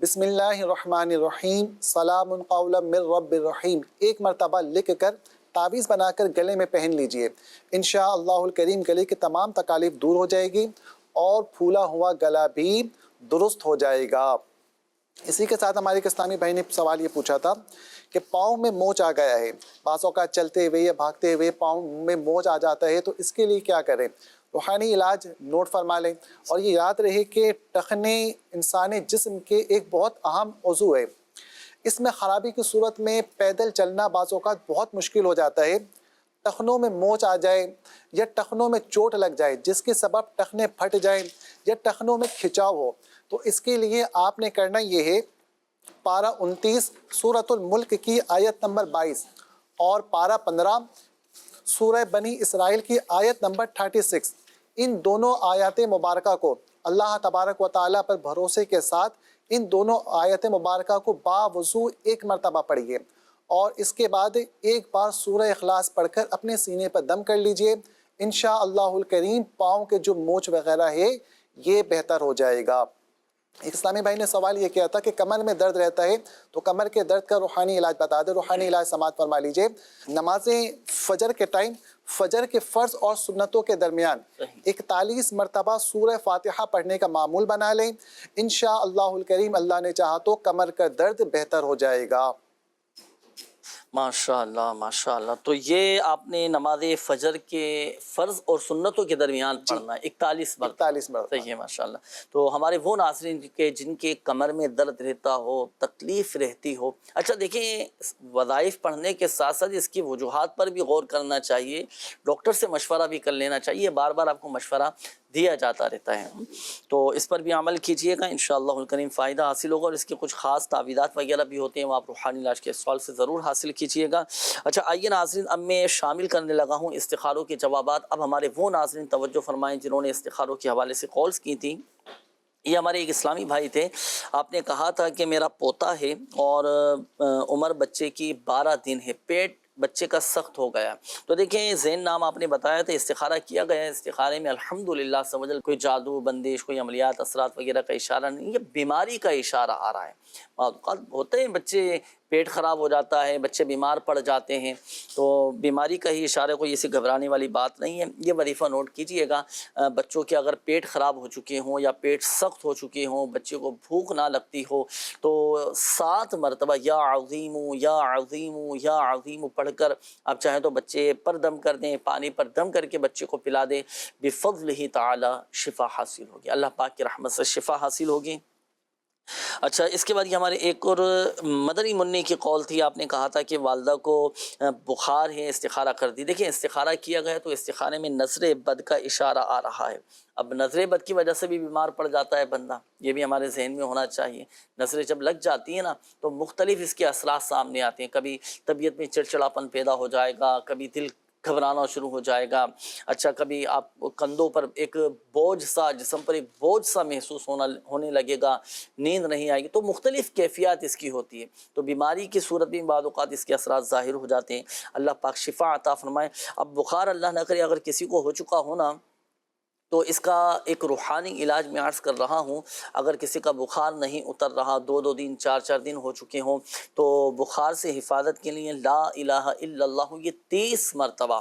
Speaker 8: بسم اللہ الرحمن الرحیم سلام قولا من رب الرحیم، ایک مرتبہ لکھ کر تعویذ بنا کر گلے میں پہن لیجئے. انشاءاللہ الکریم گلے کی تمام تکالیف دور ہو جائے گی اور پھولا ہوا گلا بھی درست ہو جائے گا. اسی کے ساتھ ہمارے ایک اسلامی بھائی نے سوال یہ پوچھا تھا کہ پاؤں میں موچ آ گیا ہے، بعض اوقات چلتے ہوئے یا بھاگتے ہوئے پاؤں میں موچ آ جاتا ہے، تو اس کے لیے کیا کریں؟ روحانی علاج نوٹ فرما لیں. اور یہ یاد رہے کہ ٹخنے انسانی جسم کے ایک بہت اہم عضو ہے. اس میں خرابی کی صورت میں پیدل چلنا بعض اوقات بہت مشکل ہو جاتا ہے. ٹخنوں میں موچ آ جائے یا ٹخنوں میں چوٹ لگ جائے جس کے سبب ٹخنے پھٹ جائیں یا ٹخنوں میں کھچاؤ ہو، تو اس کے لیے آپ نے کرنا یہ ہے، پارہ 29 سورۃ الملک کی آیت نمبر 22 اور پارہ 15 سورہ بنی اسرائیل کی آیت نمبر 36، ان دونوں آیات مبارکہ کو اللہ تبارک و تعالیٰ پر بھروسے کے ساتھ ان دونوں آیت مبارکہ کو باوضو ایک مرتبہ پڑھیے، اور اس کے بعد ایک بار سورہ اخلاص پڑھ کر اپنے سینے پر دم کر لیجئے. انشاءاللہ الکریم پاؤں کے جو موچ وغیرہ ہے یہ بہتر ہو جائے گا. ایک اسلامی بھائی نے سوال یہ کیا تھا کہ کمر میں درد رہتا ہے تو کمر کے درد کا روحانی علاج بتا دے. روحانی علاج سماعت فرما لیجئے. نمازیں فجر کے ٹائم، فجر کے فرض اور سنتوں کے درمیان 41 مرتبہ سورہ فاتحہ پڑھنے کا معمول بنا لیں. انشاءاللہ الکریم اللہ نے چاہا تو کمر کا درد بہتر ہو جائے گا.
Speaker 2: ماشاءاللہ ماشاءاللہ. تو یہ آپ نے نماز فجر کے فرض اور سنتوں کے درمیان پڑھنا ہے 41 مرتبہ. صحیح ہے ماشاءاللہ. تو ہمارے وہ ناظرین کے جن کے کمر میں درد رہتا ہو، تکلیف رہتی ہو، اچھا دیکھیں وظائف پڑھنے کے ساتھ ساتھ اس کی وجوہات پر بھی غور کرنا چاہیے، ڈاکٹر سے مشورہ بھی کر لینا چاہیے. بار بار آپ کو مشورہ دیا جاتا رہتا ہے، تو اس پر بھی عمل کیجئے گا، انشاءاللہ الکریم فائدہ حاصل ہوگا. اور اس کے کچھ خاص تعویذات وغیرہ بھی ہوتے ہیں، وہ آپ روحانی علاج کے سوال سے ضرور حاصل کیجئے گا. اچھا آئیے ناظرین، اب میں شامل کرنے لگا ہوں استخاروں کے جوابات. اب ہمارے وہ ناظرین توجہ فرمائیں جنہوں نے استخاروں کے حوالے سے کالز کی تھیں. یہ ہمارے ایک اسلامی بھائی تھے، آپ نے کہا تھا کہ میرا پوتا ہے اور عمر بچے کی 12 دن ہے، پیٹ بچے کا سخت ہو گیا. تو دیکھیں زین نام آپ نے بتایا تھا، استخارہ کیا گیا ہے. استخارے میں الحمدللہ سمجھ کوئی جادو بندش، کوئی عملیات اثرات وغیرہ کا اشارہ نہیں، یہ بیماری کا اشارہ آ رہا ہے. اوقات ہوتے ہیں بچے پیٹ خراب ہو جاتا ہے، بچے بیمار پڑ جاتے ہیں، تو بیماری کا ہی اشارہ، کوئی ایسی گھبرانے والی بات نہیں ہے. یہ وظیفہ نوٹ کیجئے گا. بچوں کے اگر پیٹ خراب ہو چکے ہوں یا پیٹ سخت ہو چکے ہوں، بچے کو بھوک نہ لگتی ہو، تو 7 مرتبہ یا عظیم یا عظیم یا عظیم پڑھ کر آپ چاہیں تو بچے پر دم کر دیں، پانی پر دم کر کے بچے کو پلا دیں. بفضلہ تعالی شفا حاصل ہوگی، اللہ پاک کی رحمت سے شفا حاصل ہوگی. اچھا اس کے بعد یہ ہمارے ایک اور مدنی منی کی قول تھی، آپ نے کہا تھا کہ والدہ کو بخار ہے، استخارہ کر دی. دیکھیں استخارہ کیا گیا تو استخارے میں نظر بد کا اشارہ آ رہا ہے. اب نظر بد کی وجہ سے بھی بیمار پڑ جاتا ہے بندہ، یہ بھی ہمارے ذہن میں ہونا چاہیے. نظریں جب لگ جاتی ہیں نا تو مختلف اس کے اثرات سامنے آتے ہیں. کبھی طبیعت میں چڑچڑاپن پیدا ہو جائے گا، کبھی دل گھبرانا شروع ہو جائے گا. اچھا کبھی آپ کندھوں پر ایک بوجھ سا، جسم پر ایک بوجھ سا محسوس ہونے لگے گا، نیند نہیں آئے گی. تو مختلف کیفیات اس کی ہوتی ہے. تو بیماری کی صورت میں بعض اوقات اس کے اثرات ظاہر ہو جاتے ہیں. اللہ پاک شفا عطا فرمائے. اب بخار اللہ نہ کرے اگر کسی کو ہو چکا ہونا تو اس کا ایک روحانی علاج میں عرض کر رہا ہوں. اگر کسی کا بخار نہیں اتر رہا، 2 دن 4 دن ہو چکے ہوں، تو بخار سے حفاظت کے لیے لا الہ الا اللہ یہ 30 مرتبہ،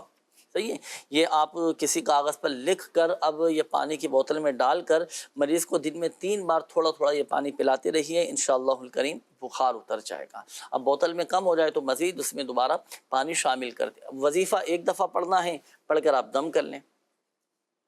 Speaker 2: صحیح ہے، یہ آپ کسی کاغذ پر لکھ کر اب یہ پانی کی بوتل میں ڈال کر مریض کو دن میں 3 بار تھوڑا تھوڑا یہ پانی پلاتے رہیے، انشاءاللہ الکریم بخار اتر جائے گا. اب بوتل میں کم ہو جائے تو مزید اس میں دوبارہ پانی شامل کر دیں. وظیفہ ایک دفعہ پڑھنا ہے، پڑھ کر آپ دم کر لیں.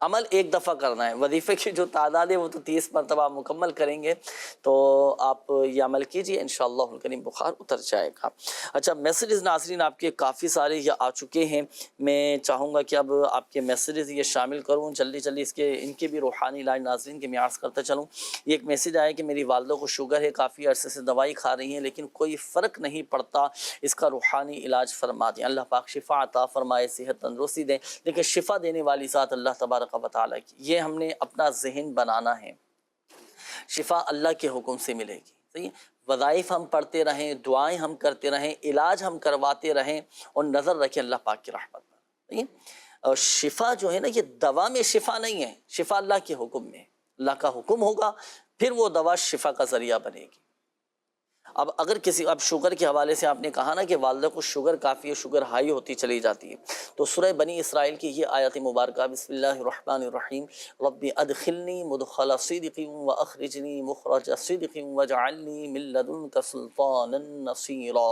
Speaker 2: عمل ایک دفعہ کرنا ہے. وظیفے کی جو تعداد ہے وہ تو 30 مرتبہ مکمل کریں گے تو آپ یہ عمل کیجئے، انشاءاللہ الکریم بخار اتر جائے گا. اچھا میسیجز ناظرین آپ کے کافی سارے یہ آ چکے ہیں. میں چاہوں گا کہ اب آپ کے میسیجز یہ شامل کروں جلدی ان کے بھی روحانی علاج ناظرین کے میں عرض کرتا چلوں. یہ ایک میسیج آیا کہ میری والدہ کو شوگر ہے، کافی عرصے سے دوائی کھا رہی ہیں لیکن کوئی فرق نہیں پڑتا، اس کا روحانی علاج فرما دیں. اللہ پاک شفا عطا فرمائے، صحت تندرستی دیں. لیکن شفا دینے والی ذات اللہ تبارک و تعالیٰ کی، یہ ہم نے اپنا ذہن بنانا ہے. شفا اللہ کے حکم سے ملے گی. صحیح، وظائف ہم پڑھتے رہیں، دعائیں ہم کرتے رہیں، علاج ہم کرواتے رہیں اور نظر رکھیں اللہ پاک کی رحمت پر. صحیح، اور شفا جو ہے نا یہ دوا میں شفا نہیں ہے، شفا اللہ کے حکم میں. اللہ کا حکم ہوگا پھر وہ دوا شفا کا ذریعہ بنے گی. اب اگر اب شوگر کے حوالے سے آپ نے کہا نا کہ والدہ کو شوگر کافی ہے، شوگر ہائی ہوتی چلی جاتی ہے، تو سورہ بنی اسرائیل کی یہ آیت مبارکہ بسم اللہ الرحمن الرحیم رب ادخلنی مدخل صدق واخرجنی مخرج صدق واجعلنی من لدنک سلطانا نصیرا.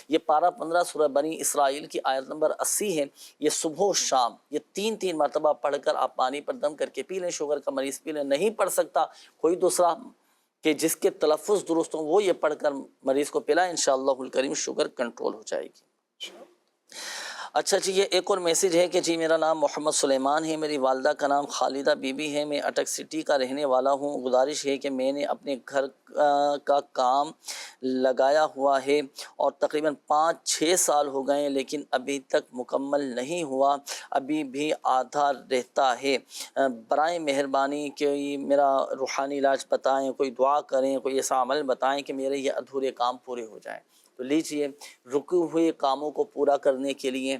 Speaker 2: یہ پارہ 15 سورہ بنی اسرائیل کی آیت نمبر 80 ہے. یہ صبح و شام یہ 3 مرتبہ پڑھ کر آپ پانی پر دم کر کے پی لیں. شوگر کا مریض پی لیں، نہیں پڑھ سکتا کوئی دوسرا کہ جس کے تلفظ درست ہوں وہ یہ پڑھ کر مریض کو پلائیں، انشاءاللہ الکریم شوگر کنٹرول ہو جائے گی. اچھا جی یہ ایک اور میسیج ہے کہ جی میرا نام محمد سلیمان ہے، میری والدہ کا نام خالدہ بی بی ہے، میں اٹک سٹی کا رہنے والا ہوں. گزارش ہے کہ میں نے اپنے گھر کا کام لگایا ہوا ہے اور تقریباً 5-6 سال ہو گئے ہیں لیکن ابھی تک مکمل نہیں ہوا، ابھی بھی آدھا رہتا ہے. برائے مہربانی کوئی میرا روحانی علاج بتائیں، کوئی دعا کریں، کوئی ایسا عمل بتائیں کہ میرے یہ ادھورے کام پورے ہو جائیں. تو لیجئے رکے ہوئے کاموں کو پورا کرنے کے لیے،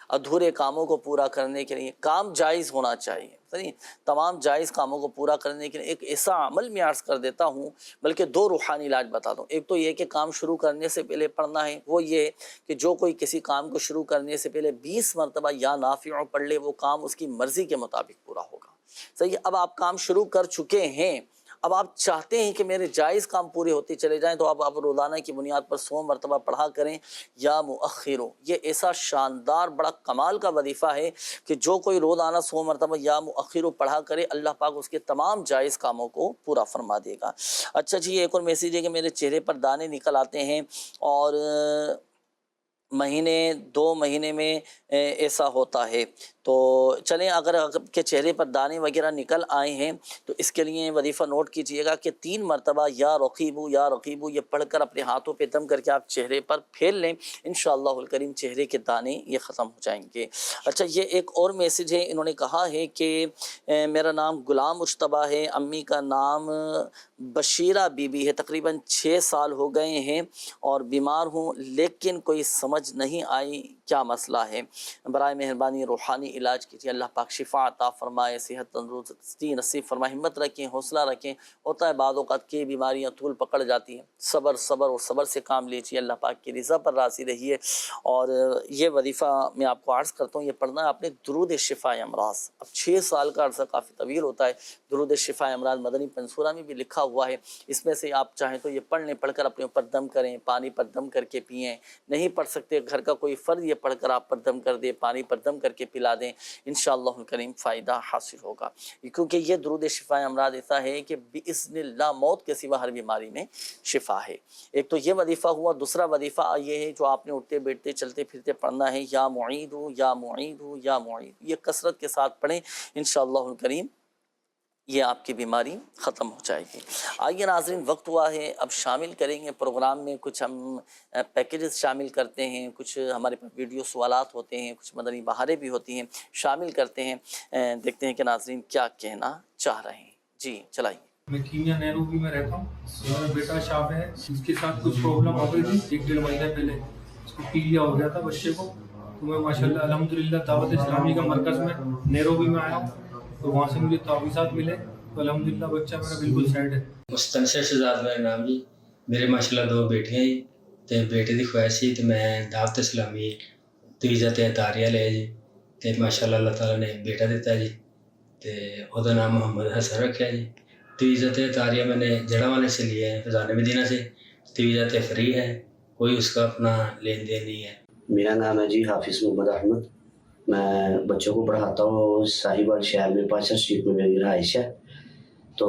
Speaker 2: ادھورے کاموں کو پورا کرنے کے لیے کام جائز ہونا چاہیے. صحیح، تمام جائز کاموں کو پورا کرنے کے لیے ایک ایسا عمل میں عرض کر دیتا ہوں، بلکہ 2 روحانی علاج بتا دوں. ایک تو یہ کہ کام شروع کرنے سے پہلے پڑھنا ہے، وہ یہ کہ جو کوئی کسی کام کو شروع کرنے سے پہلے 20 مرتبہ یا نافع پڑھ لے، وہ کام اس کی مرضی کے مطابق پورا ہوگا. صحیح، اب آپ کام شروع کر چکے ہیں، اب آپ چاہتے ہیں کہ میرے جائز کام پورے ہوتے چلے جائیں، تو آپ روزانہ کی بنیاد پر 100 مرتبہ پڑھا کریں یا مؤخرو. یہ ایسا شاندار بڑا کمال کا وظیفہ ہے کہ جو کوئی روزانہ 100 مرتبہ یا مؤخرو پڑھا کرے اللہ پاک اس کے تمام جائز کاموں کو پورا فرما دے گا. اچھا جی ایک اور میسیج ہے کہ میرے چہرے پر دانے نکل آتے ہیں اور 2 مہینے میں ایسا ہوتا ہے. تو چلیں اگر آپ کے چہرے پر دانے وغیرہ نکل آئے ہیں تو اس کے لیے وظیفہ نوٹ کیجئے گا کہ 3 مرتبہ یا رقیبو یہ پڑھ کر اپنے ہاتھوں پہ دم کر کے آپ چہرے پر پھیر لیں، انشاءاللہ الکریم چہرے کے دانے یہ ختم ہو جائیں گے. اچھا یہ ایک اور میسیج ہے، انہوں نے کہا ہے کہ میرا نام غلام مجتبیٰ ہے، امی کا نام بشیرہ بی بی ہے، تقریباً 6 سال ہو گئے ہیں اور بیمار ہوں لیکن کوئی سمجھ نہیں آئی کیا مسئلہ ہے. برائے مہربانی روحانی علاج کیجیے، اللہ پاک شفا عطا فرمائے، صحت تندرستی نصیب فرمائے. ہمت رکھیں، حوصلہ رکھیں. ہوتا ہے بعض اوقات کی بیماریاں طول پکڑ جاتی ہیں، صبر اور صبر سے کام لیجیے، اللہ پاک کی رضا پر راضی رہیے. اور یہ وظیفہ میں آپ کو عرض کرتا ہوں، یہ پڑھنا ہے آپ نے درود شفا امراض. اب 6 سال کا عرصہ کافی طویل ہوتا ہے. درود شفا امراض مدنی پنصورہ میں بھی لکھا ہوا ہے، اس میں سے آپ چاہیں تو یہ پڑھ لیں، پڑھ کر اپنے اوپر دم کریں، پانی پر دم کر کے پئیں. نہیں پڑھ سکتے گھر کا کوئی فرد یہ پڑھ کر آپ پر دم کر دے، پانی پر دم کر کے پلا دیں، انشاءاللہ الکریم فائدہ حاصل ہوگا. کیونکہ یہ درود شفا امراض ایسا ہے کہ باذن اللہ موت کے سوا ہر بیماری میں شفا ہے. ایک تو یہ وظیفہ ہوا. دوسرا وظیفہ یہ ہے جو آپ نے اٹھتے بیٹھتے چلتے پھرتے پڑھنا ہے، یا معید یا معید یا معید. یہ کثرت کے ساتھ پڑھیں، انشاءاللہ الکریم یہ آپ کی بیماری ختم ہو جائے گی۔ آئیے ناظرین، وقت ہوا ہے، اب شامل کریں گے پروگرام میں کچھ ہم پیکیجز شامل کرتے ہیں، کچھ ہمارے پاس ویڈیو سوالات ہوتے ہیں، کچھ مدنی بہاریں بھی ہوتی ہیں، شامل کرتے ہیں، دیکھتے ہیں کہ ناظرین کیا کہنا چاہ رہے ہیں۔ جی چلائیے۔
Speaker 14: میں کینیا نیروبی میں رہتا ہوں، میرا بیٹا شاف ہے، اس کے ساتھ کچھ پرابلم ہو گئی تھی 1-1.5 مہینے پہلے، اس کو پیلیا ہو گیا تھا بچے کو، تو میں ماشاءاللہ الحمدللہ دعوت اسلامی کا مرکز میں نیروبی میں آیا ہوں، تو وہاں سے مجھے تعویذات ملے، تو الحمدللہ بچہ میرا بالکل سیٹ ہے۔
Speaker 15: مستنصر شہزاد میرا نام جی، میرے ماشاءاللہ 2 بیٹیاں جی، تے بیٹے دی خواہش سی تے میں دعوت اسلامی تیجا تے تاریہ لے جی، تے ماشاءاللہ اللہ تعالیٰ نے بیٹا دیتا جی، تے او دا نام محمد حسن رکھا جی۔ تیجا تے تاریہ میں نے جڑا والے سے لیے ہیں، فیضان مدینہ سے، تیجا تے فری ہے، کوئی اس کا اپنا لین دین نہیں ہے۔
Speaker 16: میرا نام ہے جی حافظ محمد احمد، میں بچوں کو پڑھاتا ہوں صاحبال شہر میں، پاشا اسٹریٹ میں میری رہائش ہے۔ تو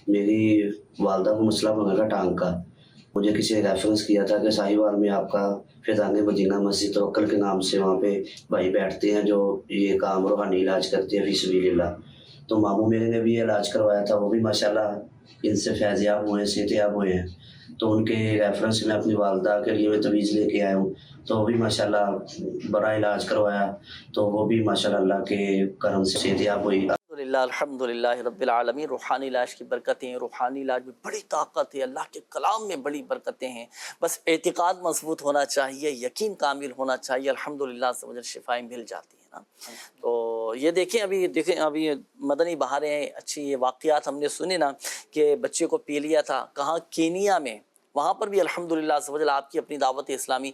Speaker 16: میری والدہ کو مسئلہ بنا تھا ٹانگ کا، مجھے کسی نے ریفرنس کیا تھا کہ صاحبال میں آپ کا فیضان مدینہ مسجد توکل کے نام سے وہاں پہ بھائی بیٹھتے ہیں جو یہ کام روحانی علاج کرتے ہیں فی سبیل اللہ۔ تو ماموں میرے نے بھی علاج کروایا تھا، وہ بھی ماشاءاللہ ان سے فیض یاب ہوئے ہیں، صحت یاب ہوئے ہیں۔ تو ان کے ریفرنس میں اپنی والدہ کے لیے میں تویز لے کے آیا ہوں، تو وہ بھی ماشاءاللہ بڑا علاج کروایا، تو وہ بھی ماشاءاللہ اللہ کے کرم سے صحت یاب ہوئی۔
Speaker 2: الحمدللہ رب العالمین۔ روحانی علاج کی برکتیں، روحانی علاج میں بڑی طاقت ہے، اللہ کے کلام میں بڑی برکتیں ہیں، بس اعتقاد مضبوط ہونا چاہیے، یقین کامل ہونا چاہیے، الحمدللہ سے مجھے شفائیں مل جاتی ہیں نا۔ تو یہ دیکھیں ابھی مدنی بہاریں اچھی، یہ واقعات ہم نے سنے نا کہ بچے کو پی لیا تھا، کہاں؟ کینیا میں، وہاں پر بھی الحمدللہ سے آپ کی اپنی دعوت اسلامی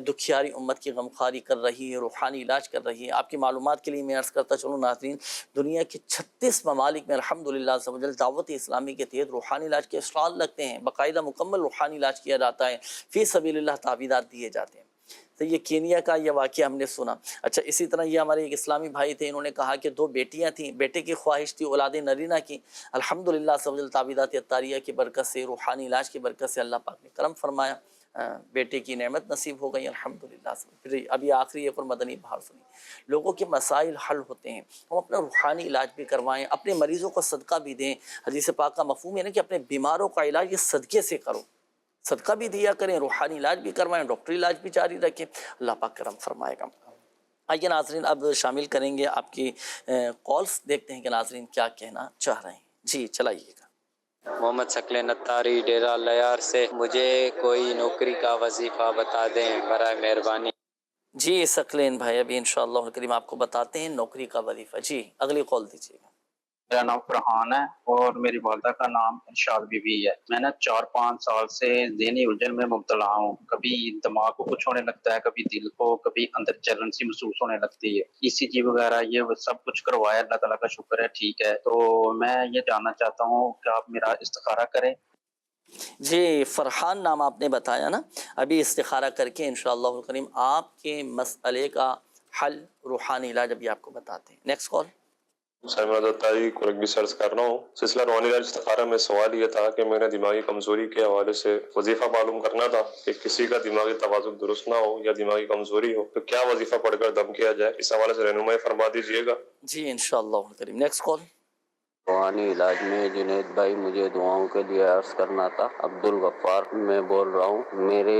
Speaker 2: دکھیاری امت کی غمخواری کر رہی ہے، روحانی علاج کر رہی ہے۔ آپ کی معلومات کے لیے میں عرض کرتا چلوں ناظرین، دنیا کے 36 ممالک میں الحمدللہ سے دعوت اسلامی کے تحت روحانی علاج کے اسٹال لگتے ہیں، باقاعدہ مکمل روحانی علاج کیا جاتا ہے، فی سبیل اللہ تعویذات دیے جاتے ہیں۔ تو یہ کینیا کا یہ واقعہ ہم نے سنا۔ اچھا، اسی طرح یہ ہمارے ایک اسلامی بھائی تھے، انہوں نے کہا کہ 2 بیٹیاں تھیں، بیٹے کی خواہش تھی اولاد نرینہ کی، الحمدللہ تعویذات اتاریہ کی برکت سے، روحانی علاج کی برکت سے اللہ پاک نے کرم فرمایا، بیٹے کی نعمت نصیب ہو گئی الحمدللہ سے۔ پھر ابھی آخری ایک اور مدنی بہار سنی، لوگوں کے مسائل حل ہوتے ہیں، ہم اپنا روحانی علاج بھی کروائیں، اپنے مریضوں کو صدقہ بھی دیں۔ حدیث پاک کا مفہوم ہے نا کہ اپنے بیماروں کا علاج یہ صدقے سے کرو، صدقہ بھی دیا کریں، روحانی علاج بھی کروائیں، ڈاکٹری علاج بھی جاری رکھیں، اللہ پاک کرم فرمائے گا۔ آئیے ناظرین، اب شامل کریں گے آپ کی کالز، دیکھتے ہیں کہ ناظرین کیا کہنا چاہ رہے ہیں۔ جی چلائیے گا۔
Speaker 17: محمد ثقلین اتاری ڈیرہ لیار سے، مجھے کوئی نوکری کا وظیفہ بتا دیں برائے مہربانی۔
Speaker 2: جی ثقلین بھائی، ابھی انشاءاللہ الکریم آپ کو بتاتے ہیں نوکری کا وظیفہ۔ جی اگلی کال دیجیے گا۔
Speaker 10: میرا نام فرحان ہے اور میری والدہ کا نام ارشاد بی بی ہے۔ میں 4-5 سال سے ذہنی الجھن میں مبتلا ہوں، کبھی دماغ کو کچھ ہونے لگتا ہے، کبھی دل کو، کبھی اندر جلن سی محسوس ہونے لگتی ہے، ECG وغیرہ یہ سب کچھ کروایا، اللہ تعالیٰ کا شکر ہے ٹھیک ہے۔ تو میں یہ جاننا چاہتا ہوں کہ آپ میرا استخارہ کریں۔
Speaker 2: جی فرحان نام آپ نے بتایا نا، ابھی استخارہ کر کے انشاءاللہ الکریم آپ کے مسئلے کا حل، روحانی علاج ابھی آپ کو بتاتے ہیں۔ Next call.
Speaker 18: سرمد اتاری کورنگی سے عرض کر رہا ہوں، سلسلہ روحانی علاج استخارہ میں سوال یہ تھا کہ میں نے دماغی کمزوری کے حوالے سے وظیفہ معلوم کرنا تھا کہ کسی کا دماغی توازن درست نہ ہو یا دماغی کمزوری ہو تو کیا وظیفہ پڑھ کر دم کیا جائے، اس حوالے سے رہنمائی فرما دیجیے گا۔
Speaker 2: جی انشاءاللہ الکریم۔ Next call.
Speaker 17: روحانی علاج میں جنید بھائی مجھے دعاؤں کے لیے عرض کرنا تھا۔ عبد الغفار میں بول رہا ہوں، میرے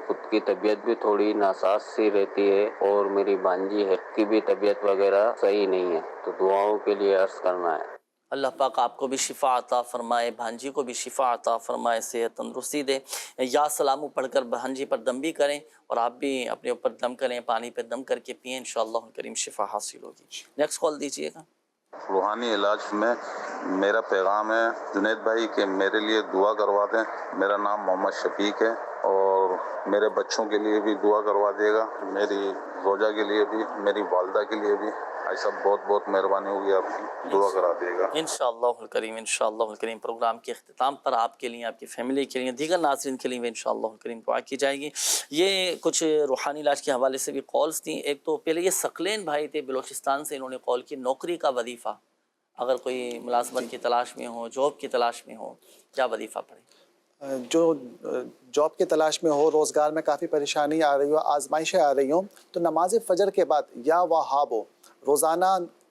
Speaker 17: خود کی طبیعت بھی تھوڑی ناساز سی رہتی ہے اور میری بانجی ہے کی بھی طبیعت وغیرہ صحیح نہیں ہے، تو دعاؤں کے لیے عرض کرنا ہے۔
Speaker 2: اللہ پاک آپ کو بھی شفا عطا فرمائے، بھانجی کو بھی شفا عطا فرمائے، صحت تندرستی دے۔ یا سلام پڑھ کر بھانجی پر دم بھی کریں اور آپ بھی اپنے اوپر دم کریں، پانی پہ دم کر کے پئیں، انشاءاللہ الکریم شفا حاصل ہوگی۔ نیکسٹ کال دیجیے گا۔
Speaker 19: روحانی علاج میں میرا پیغام ہے جنید بھائی کہ میرے لیے دعا کروا دیں۔ میرا نام محمد شفیق ہے اور میرے بچوں کے لیے بھی دعا کروا دے گا، میری زوجہ کے لیے بھی، میری والدہ کے لیے بھی۔ بھائی صاحب بہت بہت مہربانی ہوگی آپ کی، دعا کرا دے گا
Speaker 2: انشاءاللہ الکریم۔ انشاءاللہ الکریم پروگرام کے اختتام پر آپ کے لیے، آپ کی فیملی کے لیے، دیگر ناظرین کے لیے بھی انشاءاللہ الکریم دعا کی جائے گی۔ یہ کچھ روحانی علاج کے حوالے سے بھی کالز تھیں۔ ایک تو پہلے یہ ثقلین بھائی تھے بلوچستان سے، انہوں نے کال کی، نوکری کا وظیفہ، اگر کوئی ملازمت کی تلاش میں ہو، جاب کی تلاش میں ہو، کیا وظیفہ پڑھے؟
Speaker 8: جو جاب کی تلاش میں ہو، روزگار میں کافی پریشانی آ رہی ہو، آزمائشیں آ رہی ہوں، تو نماز فجر کے بعد یا وہاب ہو، روزانہ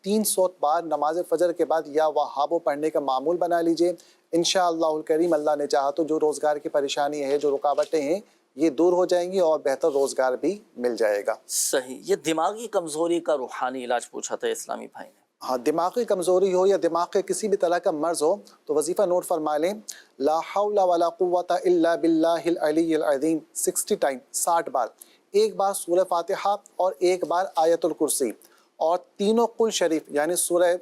Speaker 8: 300 بار نماز فجر کے بعد یا وہابو پڑھنے کا معمول بنا لیجئے. انشاءاللہ الکریم اللہ نے چاہا تو جو روزگار کی پریشانی ہے، جو رکاوٹیں ہیں، یہ دور ہو جائیں گی اور بہتر روزگار بھی مل جائے گا.
Speaker 2: صحیح. یہ دماغی کمزوری کا روحانی علاج پوچھا تھا اسلامی بھائی نے.
Speaker 8: ہاں، دماغی کمزوری ہو یا دماغ کے کسی بھی طرح کا مرض ہو تو وظیفہ نوٹ فرما لیں. لا حول ولا قوت الا باللہ العلی العظیم 60 ٹائم، 60 بار. ایک بار سورہ فاتحہ اور ایک بار آیت الکرسی، اور تینوں قل شریف یعنی سورہ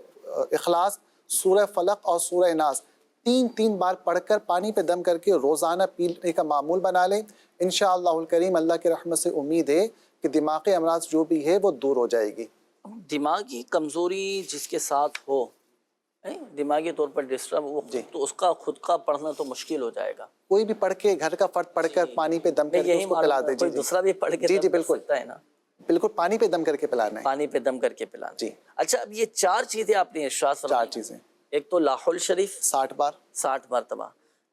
Speaker 8: اخلاص، سورہ فلق اور سورہ ناس 3 بار پڑھ کر پانی پہ دم کر کے روزانہ پینے کا معمول بنا لیں. انشاءاللہ الکریم اللہ کی رحمت سے امید ہے کہ دماغی امراض جو بھی ہے وہ دور ہو جائے گی.
Speaker 2: دماغی کمزوری جس کے ساتھ ہو، دماغی طور پر ڈسٹرب ہو، تو اس کا خود کا پڑھنا تو مشکل ہو جائے گا.
Speaker 8: کوئی بھی پڑھ کے گھر کا فرد پڑھ کر پانی پہ دم کر کے اس کو پلا دے.
Speaker 2: کوئی دوسرا بھی پڑھ کے
Speaker 8: جی بالکل
Speaker 2: سکتا ہے نا.
Speaker 8: بالکل پانی پہ دم کر کے پلانا ہے.
Speaker 2: پانی پہ دم کر کے پلانا.
Speaker 8: جی.
Speaker 2: اچھا، اب یہ 4 چیزیں آپ نے ارشاد فرمائی.
Speaker 8: 4 چیزیں.
Speaker 2: ایک تو لاہ الشریف
Speaker 8: 60 بار،
Speaker 2: 60 مرتبہ.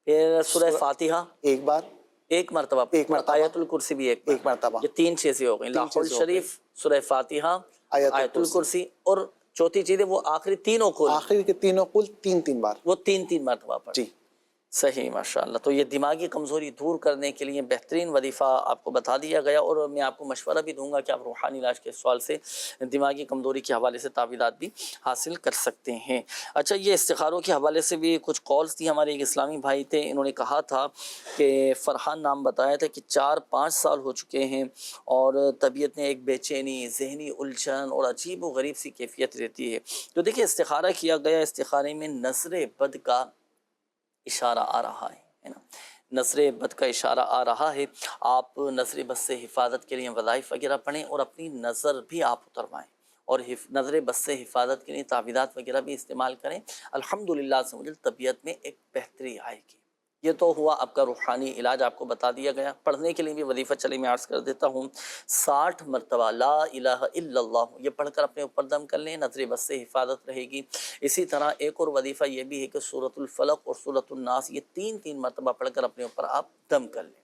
Speaker 2: پھر سورہ فاتحہ
Speaker 8: ایک بار،
Speaker 2: ایک مرتبہ. آیت الکرسی بھی ایک
Speaker 8: مرتبہ.
Speaker 2: یہ 3 چیزیں ہو گئیں. لاہ الشریف، سورہ فاتحہ، آیت الکرسی، اور چوتھی چیز ہے وہ آخری تینوں قل.
Speaker 8: آخری کے تینوں قل 3 بار.
Speaker 2: وہ 3 مرتبہ پڑھ.
Speaker 8: جی
Speaker 2: صحیح، ماشاءاللہ. تو یہ دماغی کمزوری دور کرنے کے لیے بہترین وظیفہ آپ کو بتا دیا گیا، اور میں آپ کو مشورہ بھی دوں گا کہ آپ روحانی علاج کے سوال سے دماغی کمزوری کے حوالے سے تعویذات بھی حاصل کر سکتے ہیں. اچھا، یہ استخاروں کے حوالے سے بھی کچھ کالز تھی. ہمارے ایک اسلامی بھائی تھے، انہوں نے کہا تھا کہ فرحان نام بتایا تھا کہ 4-5 سال ہو چکے ہیں اور طبیعت میں ایک بے چینی، ذہنی الجھن اور عجیب و غریب سی کیفیت رہتی ہے. تو دیکھیں، استخارہ کیا گیا، استخارے میں نظر بد کا اشارہ آ رہا ہے نا. نظر بد کا اشارہ آ رہا ہے. آپ نظر بد سے حفاظت کے لیے وظائف وغیرہ پڑھیں اور اپنی نظر بھی آپ اتروائیں، اور نظر بد سے حفاظت کے لیے تعویذات وغیرہ بھی استعمال کریں. الحمدللہ سے طبیعت میں ایک بہتری آئے گی. یہ تو ہوا آپ کا روحانی علاج، آپ کو بتا دیا گیا. پڑھنے کے لیے بھی وظیفہ چلے میں عرض کر دیتا ہوں. 60 مرتبہ لا الہ الا اللہ یہ پڑھ کر اپنے اوپر دم کر لیں، نظر بد سے حفاظت رہے گی. اسی طرح ایک اور وظیفہ یہ بھی ہے کہ سورۃ الفلق اور سورۃ الناس یہ 3 مرتبہ پڑھ کر اپنے اوپر آپ دم کر لیں.